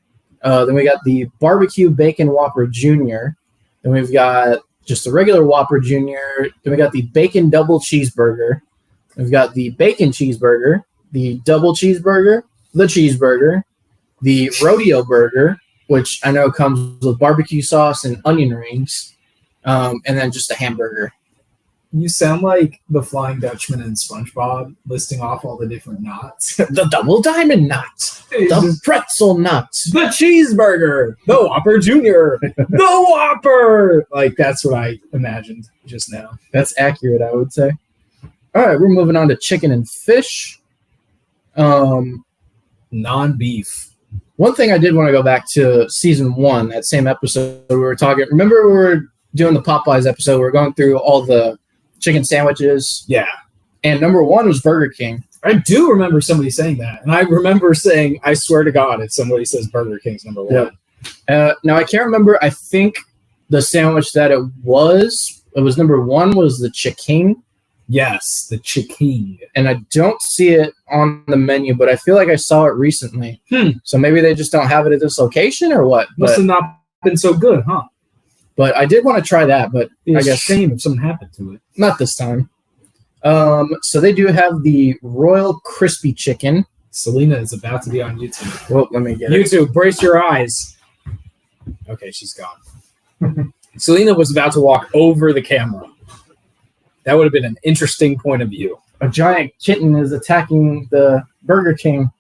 Then we got the Barbecue Bacon Whopper Junior. Then we've got just the regular Whopper Junior. Then we got the Bacon Double Cheeseburger. We've got the Bacon Cheeseburger, the Double Cheeseburger, the Rodeo Burger, which I know comes with barbecue sauce and onion rings, and then just a hamburger. You sound like the Flying Dutchman and SpongeBob listing off all the different knots. The Double Diamond Nut, the Pretzel Nut, The cheeseburger, the Whopper Junior, the Whopper. Like, that's what I imagined just now. That's accurate, I would say. All right, we're moving on to chicken and fish. Non-beef. One thing I did want to go back to season 1, that same episode we were talking. Remember we were doing the Popeyes episode? We were going through all the chicken sandwiches. Yeah. And number 1 was Burger King. I do remember somebody saying that. And I remember saying, I swear to God, if somebody says Burger King's number 1. Yeah. Now, I can't remember. I think the sandwich that it was number 1 was the Chiking. Yes, the Chiking. And I don't see it on the menu, but I feel like I saw it recently. So maybe they just don't have it at this location or what? Must have not been so good, huh? But I did want to try that, but It's I guess shame if something happened to it. not this time. So they do have the Royal Crispy Chicken. Selena is about to be on YouTube. Well, let me get it. YouTube, brace your eyes. Okay, she's gone. Selena was about to walk over the camera. That would have been an interesting point of view. A giant kitten is attacking the Burger King.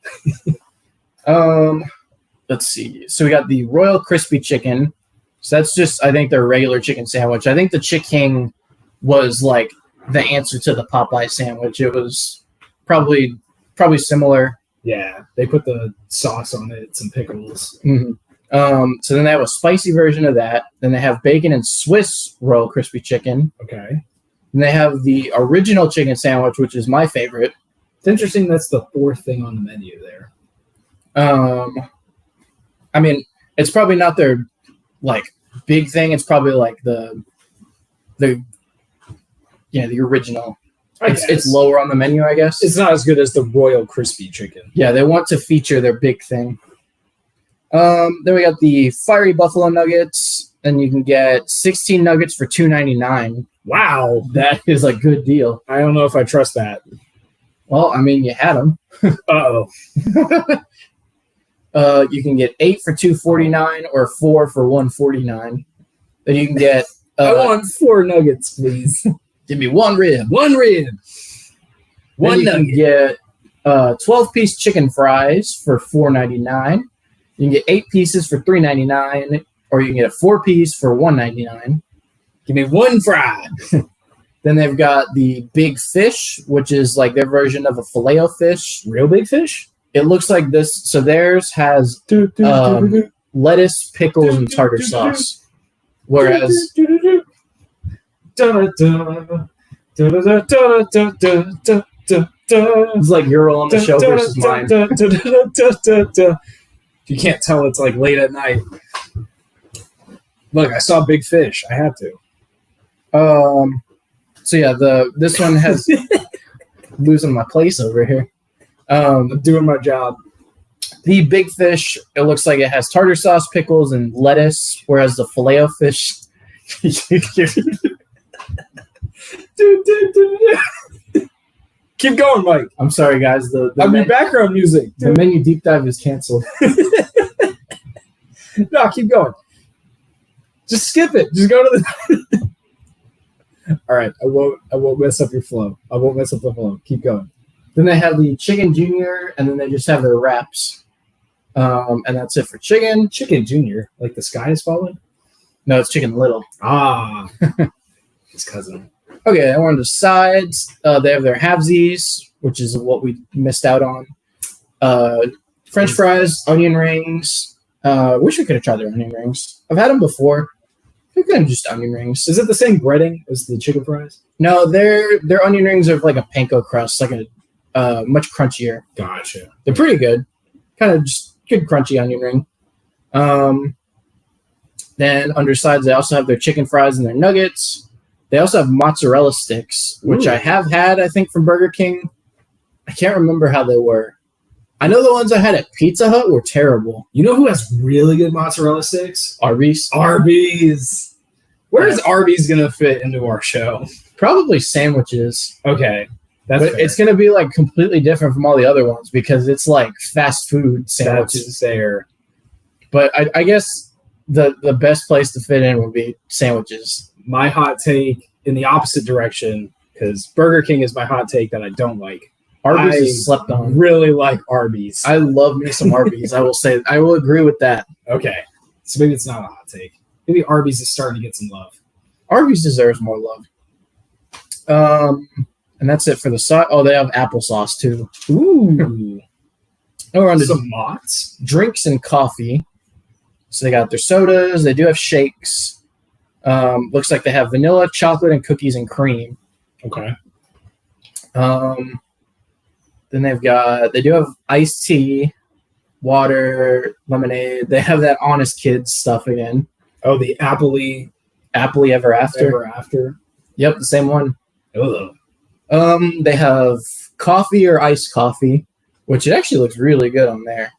Let's see. So we got the Royal Crispy Chicken. So that's just, I think, their regular chicken sandwich. I think the Chick-King was like the answer to the Popeye sandwich. It was probably similar. Yeah, they put the sauce on it, some pickles. Mm-hmm. So then they have a spicy version of that. Then they have bacon and Swiss Royal Crispy Chicken. Okay. And they have the original chicken sandwich, which is my favorite. It's interesting that's the fourth thing on the menu there. I mean, it's probably not their like big thing. It's probably like the original. It's lower on the menu, I guess. It's not as good as the Royal Crispy Chicken. Yeah, they want to feature their big thing. Then we got the Fiery Buffalo Nuggets, and you can get 16 nuggets for $2.99. Wow, That is a good deal. I don't know if I trust that. Well, I mean, you had them. Uh-oh. You can get 8 for $2.49 or 4 for $1.49. Then you can get. I want 4 nuggets, please. Give me 1 rib. 1 rib. Then 1 you nugget. can get 12-piece chicken fries for $4.99. You can get 8 pieces for $3.99, or you can get a 4-piece for $1.99. Give me 1 fry. Then they've got the Big Fish, which is like their version of a Filet-O-Fish. Real big fish? It looks like this. So theirs has lettuce, pickles, and tartar sauce. Whereas it's like your role on the show versus mine. You can't tell it's like late at night. Look, I saw Big Fish. I had to. So yeah, this one has losing my place over here. I'm doing my job. The Big Fish, it looks like it has tartar sauce, pickles, and lettuce, whereas the Filet-O-Fish. Keep going, Mike. I'm sorry, guys. The background music. the menu deep dive is canceled. No, keep going. Just skip it. Just go to the. All right, I won't mess up your flow. I won't mess up the flow. Keep going. Then they have the Chicken Junior, and then they just have their wraps. And that's it for chicken. Chicken Junior, like the sky is falling. No, it's Chicken Little. Ah, his cousin. Okay, and on the sides, they have their halvesies, which is what we missed out on. French fries, onion rings. Wish we could have tried their onion rings. I've had them before. They're kind of just onion rings. Is it the same breading as the chicken fries? No, their onion rings are like a panko crust, like a much crunchier. Gotcha. They're pretty good. Kind of just good crunchy onion ring. Then undersides, they also have their chicken fries and their nuggets. They also have mozzarella sticks, which I have had, I think, from Burger King. I can't remember how they were. I know the ones I had at Pizza Hut were terrible. You know who has really good mozzarella sticks? Arby's. Arby's. Where is Arby's gonna fit into our show? Probably sandwiches. Okay, that's But fair. it's going to be like completely different from all the other ones because it's like fast food sandwiches. That's fair. But I guess the best place to fit in would be sandwiches. My hot take in the opposite direction, because Burger King is my hot take that I don't like. Arby's I is slept on. really like Arby's. I love me some Arby's. I will agree with that. Okay, so maybe it's not a hot take. Maybe Arby's is starting to get some love. Arby's deserves more love. And that's it for the side. Oh, they have applesauce too. Ooh, Now we're on to some Mott's. drinks and coffee. So they got their sodas. They do have shakes. Looks like they have vanilla, chocolate, and cookies and cream. Okay. Then they do have iced tea, water, lemonade. They have that Honest Kids stuff again. Oh, the Appley Ever After. Ever After. Yep, the same one. Oh, They have coffee or iced coffee, which it actually looks really good on there.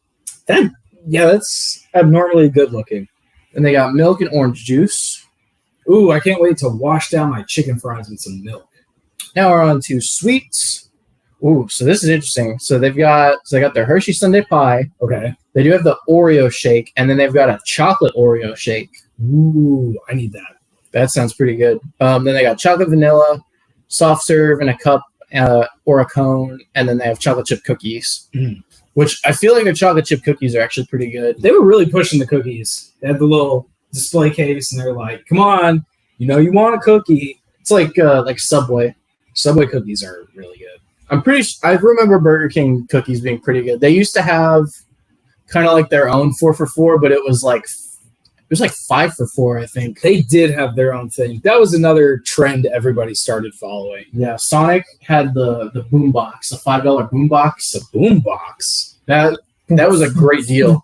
that's abnormally good looking. And they got milk and orange juice. Ooh, I can't wait to wash down my chicken fries with some milk. Now we're on to sweets. Ooh, so this is interesting. So they got their Hershey Sundae pie. Okay. They do have the Oreo shake, and then they've got a chocolate Oreo shake. Ooh, I need that. That sounds pretty good. Then they got chocolate vanilla, soft serve in a cup or a cone, and then they have chocolate chip cookies, which I feel like the chocolate chip cookies are actually pretty good. They were really pushing the cookies. They had the little display case, and they're like, "Come on, you know you want a cookie." It's like Subway. Subway cookies are really good. I remember Burger King cookies being pretty good. They used to have kind of like their own 4 for $4, but it was like 5 for $4, I think. They did have their own thing. That was another trend everybody started following. Yeah, Sonic had the boom box, the $5 boom box. The boom box. That was a great deal.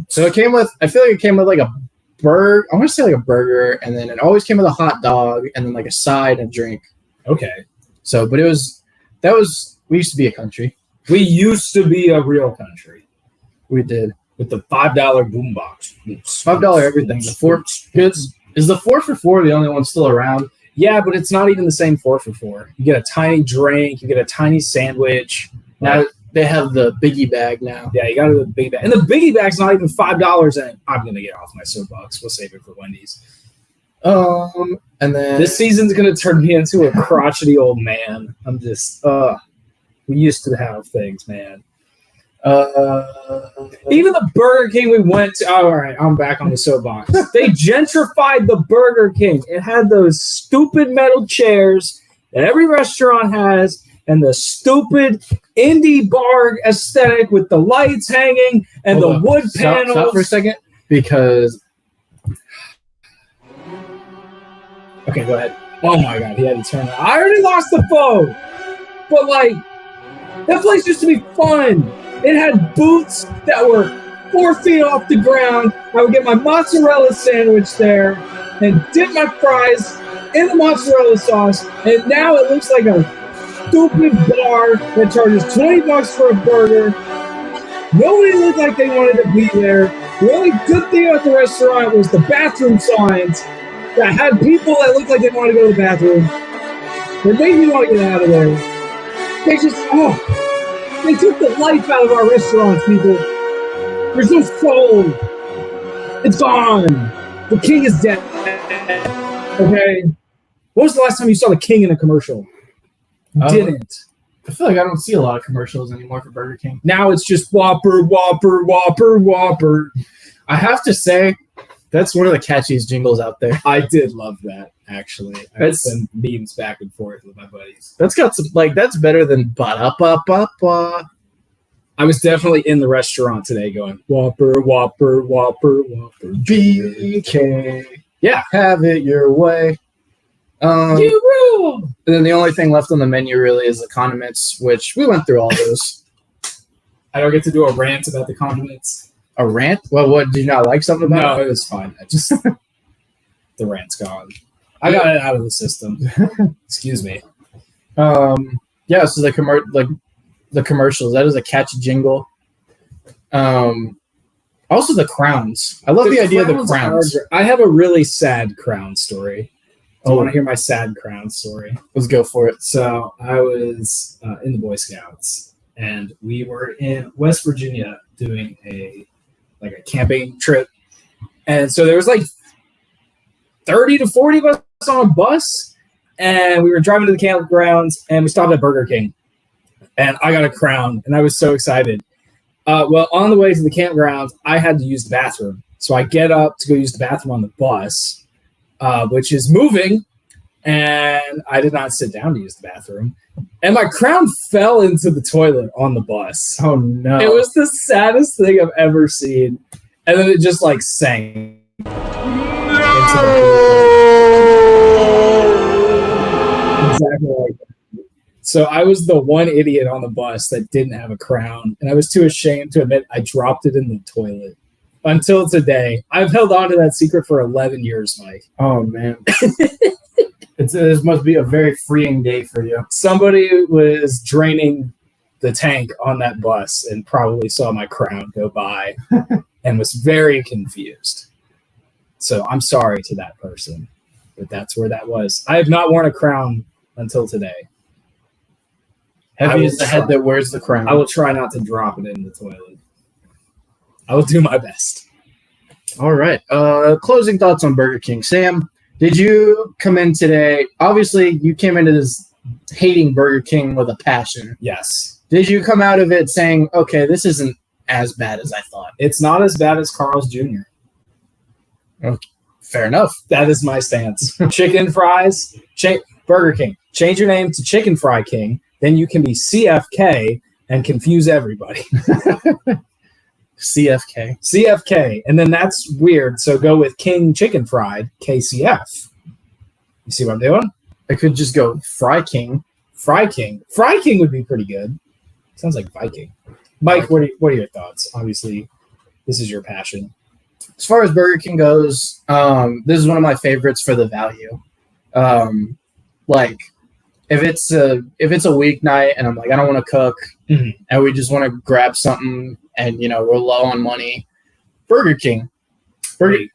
So I feel like it came with like a burger. I want to say like a burger, and then it always came with a hot dog, and then like a side and drink. Okay. So, but we used to be a country. We used to be a real country We did. with the $5 boom box. $5 everything. The 4 goods. Is the 4 for $4 the only one still around? Yeah, but it's not even the same 4 for $4. You get a tiny drink, you get a tiny sandwich. Now they have the biggie bag now. Yeah, you got the big bag. And the biggie bag's not even $5, and I'm going to get off my soapbox. We'll save it for Wendy's. And then This season's going to turn me into a crotchety old man. I'm just, we used to have things, man. Even the Burger King we went to, all right, I'm back on the soapbox. They gentrified the Burger King. It had those stupid metal chairs that every restaurant has, and the stupid indie bar aesthetic with the lights hanging and Hold the up. wood Stop panels. for a second, because Okay, go ahead. Oh my god, he had to turn it. I already lost the phone. But like, that place used to be fun. It had booths that were 4 feet off the ground. I would get my mozzarella sandwich there and dip my fries in the mozzarella sauce. And now it looks like a stupid bar that charges $20 for a burger. Nobody looked like they wanted to be there. The only good thing about the restaurant was the bathroom signs that had people that looked like they wanted to go to the bathroom. They made me want to get out of there. They just, they took the life out of our restaurants, people. There's no soul. It's gone. The king is dead. Okay? When was the last time you saw the king in a commercial? You didn't. I feel like I don't see a lot of commercials anymore for Burger King. Now it's just Whopper, Whopper, Whopper, Whopper. I have to say, that's one of the catchiest jingles out there. I did love that, actually. I That's- sent memes back and forth with my buddies. That's got some, like, that's better than ba-da-ba-ba-ba. I was definitely in the restaurant today going, Whopper, Whopper, Whopper, Whopper. BK. Yeah. Have it your way. You rule! And then the only thing left on the menu really is the condiments, which we went through all those. I don't get to do a rant about the condiments. A rant? Well, what, did you not like something about No, it? it was fine. I just the rant's gone. I got it out of the system. Excuse me. Yeah, so the commercials, that is a catchy jingle. Also the crowns. I love the idea of the crowns. I have a really sad crown story. Do you Oh. want to hear my sad crown story? Let's go for it. So I was in the Boy Scouts, and we were in West Virginia doing a camping trip, and so there was like 30 to 40 of us on a bus, and we were driving to the campgrounds, and we stopped at Burger King, and I got a crown, and I was so excited. Well, on the way to the campgrounds, I had to use the bathroom, so I get up to go use the bathroom on the bus. Which is moving, and I did not sit down to use the bathroom. And my crown fell into the toilet on the bus. Oh no. It was the saddest thing I've ever seen. And then it just like sank. Exactly like that. So I was the one idiot on the bus that didn't have a crown, and I was too ashamed to admit I dropped it in the toilet. Until today, I've held on to that secret for 11 years, Mike. Oh man. This must be a very freeing day for you. Somebody was draining the tank on that bus and probably saw my crown go by and was very confused. So I'm sorry to that person, but that's where that was. I have not worn a crown until today. I Heavy will is the try. head that wears the crown. I will try not to drop it in the toilet. I will do my best. All right. Closing thoughts on Burger King. Sam, did you come in today? Obviously, you came into this hating Burger King with a passion. Yes. Did you come out of it saying, okay, this isn't as bad as I thought? It's not as bad as Carl's Jr. Fair enough. That is my stance. Chicken fries, Burger King. Change your name to Chicken Fry King. Then you can be CFK and confuse everybody. CFK. CFK. And then that's weird. So go with King Chicken Fried, KCF. You see what I'm doing? I could just go Fry King. Fry King. Fry King would be pretty good. Sounds like Viking. Mike, what are your thoughts? Obviously, this is your passion. As far as Burger King goes, this is one of my favorites for the value. Like if it's a weeknight and I'm like, I don't want to cook, and we just want to grab something, and we're low on money, Burger King.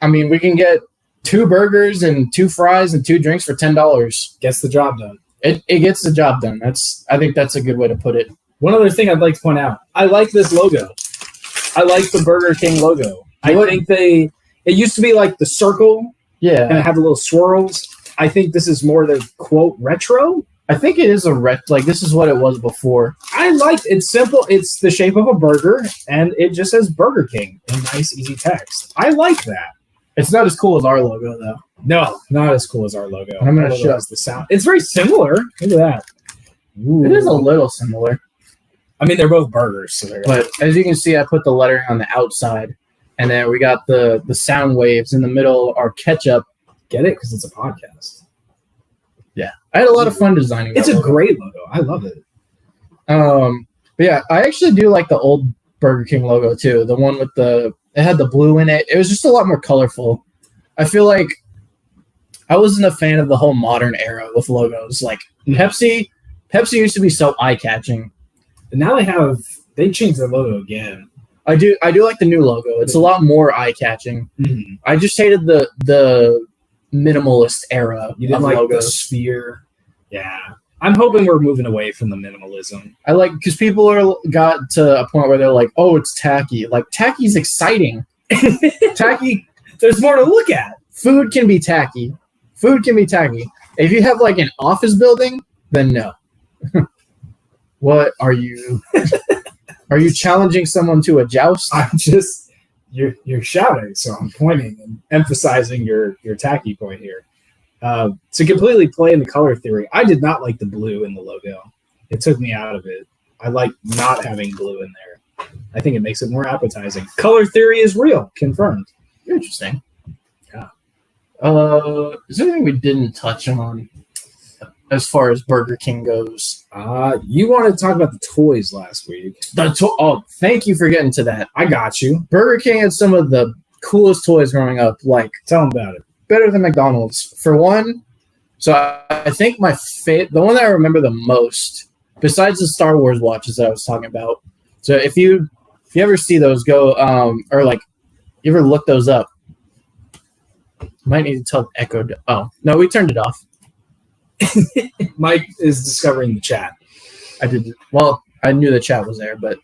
I mean, we can get 2 burgers and 2 fries and 2 drinks for $10. Gets the job done. It gets the job done. I think that's a good way to put it. One other thing I'd like to point out. I like this logo. I like the Burger King logo. I think it used to be like the circle, and Yeah, it had the little swirls. I think this is more the quote retro. I think it is like this is what it was before. I like it's simple. It's the shape of a burger, and it just says Burger King in nice, easy text. I like that. It's not as cool as our logo though. No, not as cool as our logo. I'm gonna Our logo show- has the sound. It's very similar. Look at that. Ooh. It is a little similar. I mean, they're both burgers, so they're But as you can see, I put the lettering on the outside, and then we got the sound waves in the middle are ketchup. get it because it's a podcast. Yeah, I had a lot of fun designing. It's that a logo. great logo. I love it. But yeah, I actually do like the old Burger King logo too. The one with it had the blue in it. It was just a lot more colorful. I feel like I wasn't a fan of the whole modern era with logos. Like Pepsi used to be so eye catching. But now they changed their logo again. I do like the new logo. It's a lot more eye catching. I just hated the minimalist era You didn't of like the logos. sphere. Yeah. I'm hoping we're moving away from the minimalism. I like because people got to a point where they're like, "Oh, it's tacky." Like tacky's exciting. Tacky. There's more to look at. Food can be tacky. Food can be tacky. If you have like an office building, then no. What are you? Are you challenging someone to a joust? I'm just you're shouting, so I'm pointing and emphasizing your tacky point here. To completely play in the color theory, I did not like the blue in the logo. It took me out of it. I like not having blue in there. I think it makes it more appetizing. Color theory is real, confirmed. Interesting. Yeah. Is there anything we didn't touch on as far as Burger King goes? You wanted to talk about the toys last week. Thank you for getting to that. I got you. Burger King had some of the coolest toys growing up, like Tell them about it. better than McDonald's. For one, so I think the one that I remember the most, besides the Star Wars watches that I was talking about. So if you ever see those, go or like you ever look those up, might need to tell Echo. Oh no, we turned it off. Mike is discovering the chat. I did. Well, I knew the chat was there, but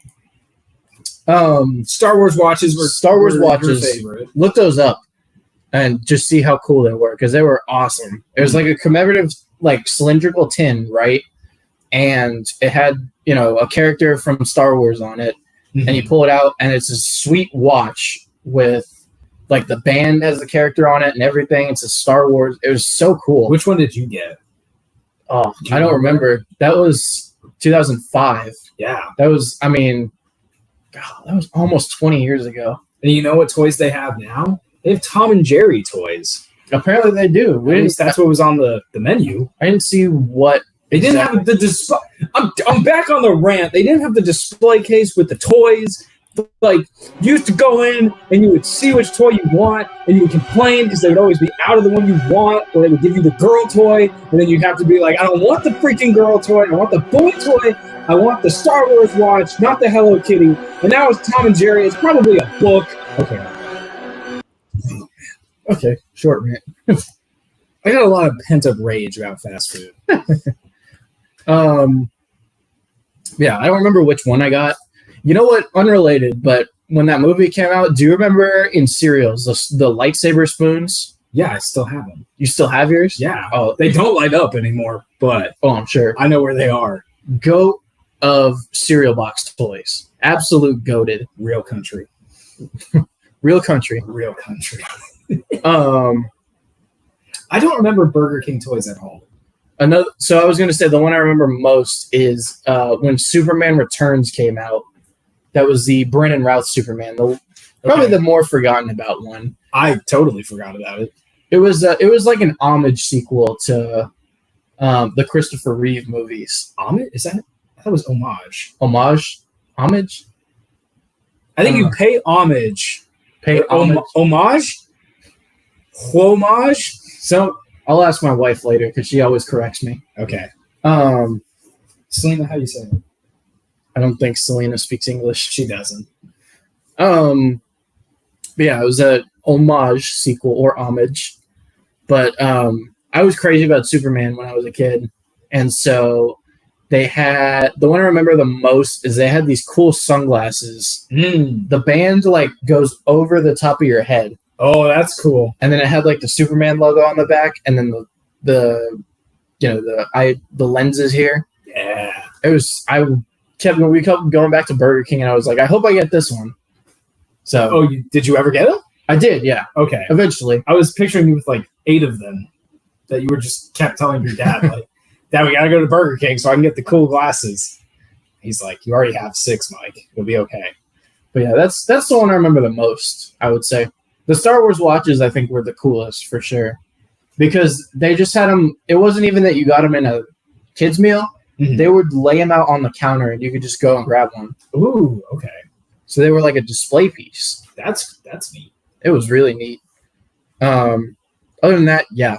Star Wars watches were your watches. favorite. Look those up and just see how cool they were because they were awesome. It was like a commemorative, like cylindrical tin, right? And it had a character from Star Wars on it, and you pull it out, and it's a sweet watch with like the band has the character on it and everything. It's a Star Wars. It was so cool. Which one did you get? Oh, Do you I don't remember? remember. That was 2005. Yeah. That was, I mean, God, that was almost 20 years ago. And you know what toys they have now? They have Tom and Jerry toys. Apparently they do. At least that's what was on the menu. I didn't see what They didn't have the display. I'm back on the rant. They didn't have the display case with the toys. Like, you used to go in and you would see which toy you want, and you would complain because they would always be out of the one you want, or they would give you the girl toy, and then you'd have to be like, I don't want the freaking girl toy. I want the boy toy. I want the Star Wars watch, not the Hello Kitty. And now it's Tom and Jerry. It's probably a book. Okay, short rant. I got a lot of pent up rage about fast food. Yeah, I don't remember which one I got. You know what? Unrelated, but when that movie came out, do you remember in cereals the lightsaber spoons? Yeah, I still have them. You still have yours? Yeah. Oh, They don't light up anymore, but I'm sure. I know where they are. Goat of cereal box toys. Absolute goated. Real country. Real country. Real country. Um, I don't remember Burger King toys at all. So I was going to say the one I remember most is when Superman Returns came out. That was the Brandon Routh Superman. Probably the more forgotten about one. I totally forgot about it. It was like an homage sequel to the Christopher Reeve movies. Homage? Is that? I thought it was homage. Homage. I think you pay homage. Homage. Homage? Homage? So I'll ask my wife later because she always corrects me. Okay. Um, Selena, how do you say it? I don't think Selena speaks English. She doesn't. But yeah, it was a homage sequel or homage. But I was crazy about Superman when I was a kid, and so they had the one I remember the most is they had these cool sunglasses. The band like goes over the top of your head. Oh, that's cool. And then it had like the Superman logo on the back, and then the lenses here. Yeah. We kept going back to Burger King, and I was like, I hope I get this one. So, Did you ever get them? I did, yeah. Okay. Eventually, I was picturing you with like 8 of them that you were just kept telling your dad, like, Dad, we gotta go to Burger King so I can get the cool glasses. He's like, you already have 6, Mike. It'll be okay. But yeah, that's the one I remember the most. I would say the Star Wars watches I think were the coolest for sure because they just had them. It wasn't even that you got them in a kids meal. Mm-hmm. They would lay them out on the counter and you could just go and grab one. Ooh, okay. So they were like a display piece. That's neat. It was really neat. Other than that, yeah.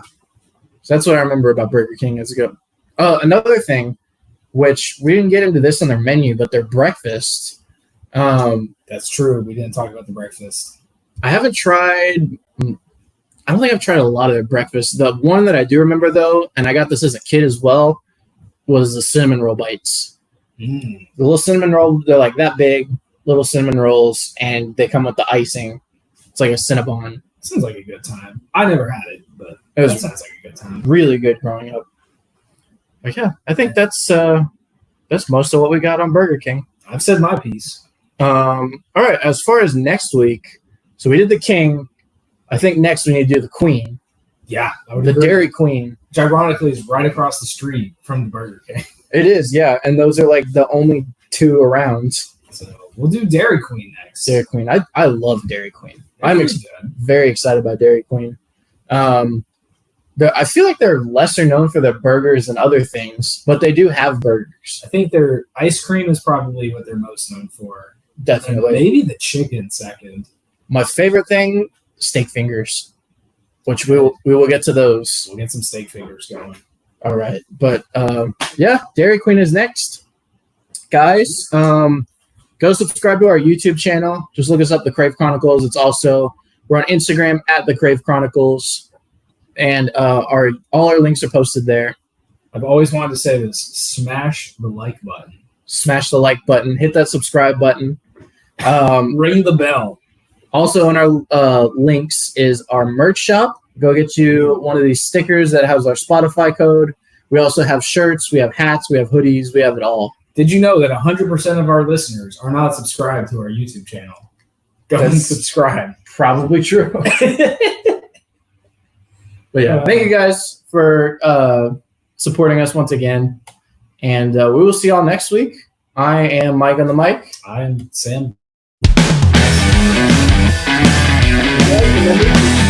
So that's what I remember about Burger King as a go. Another thing, which we didn't get into this on their menu, but their breakfast. That's true. We didn't talk about the breakfast. I haven't tried. I don't think I've tried a lot of their breakfast. The one that I do remember though, and I got this as a kid as well, was the cinnamon roll bites. The little cinnamon roll, they're like that big, little cinnamon rolls, and they come with the icing. It's like a Cinnabon. Sounds like a good time. I never had it, but that sounds like a good time. Really good growing up. But yeah, I think that's most of what we got on Burger King. I've said my piece. All right, as far as next week, so we did the King. I think next we need to do the Queen. Yeah, I would the agree. Dairy Queen. Which ironically is right across the street from the Burger King. It is, yeah, and those are like the only 2 around. So we'll do Dairy Queen next. Dairy Queen. I love Dairy Queen. I'm Good. very excited about Dairy Queen. I feel like they're lesser known for their burgers and other things, but they do have burgers. I think their ice cream is probably what they're most known for. Definitely. And maybe the chicken second. My favorite thing, steak fingers, which we will get to those. We'll get some steak fingers going. All right. But yeah, Dairy Queen is next. Guys, go subscribe to our YouTube channel. Just look us up, The Crave Chronicles. We're on Instagram at The Crave Chronicles. And all our links are posted there. I've always wanted to say this. Smash the like button. Smash the like button. Hit that subscribe button. Ring the bell. Also on our links is our merch shop. Go get you one of these stickers that has our Spotify code. We also have shirts. We have hats. We have hoodies. We have it all. Did you know that 100% of our listeners are not subscribed to our YouTube channel? Go and subscribe. Probably true. But yeah, thank you guys for supporting us once again. And we will see y'all next week. I am Mike on the mic. I'm Sam. You guys remember?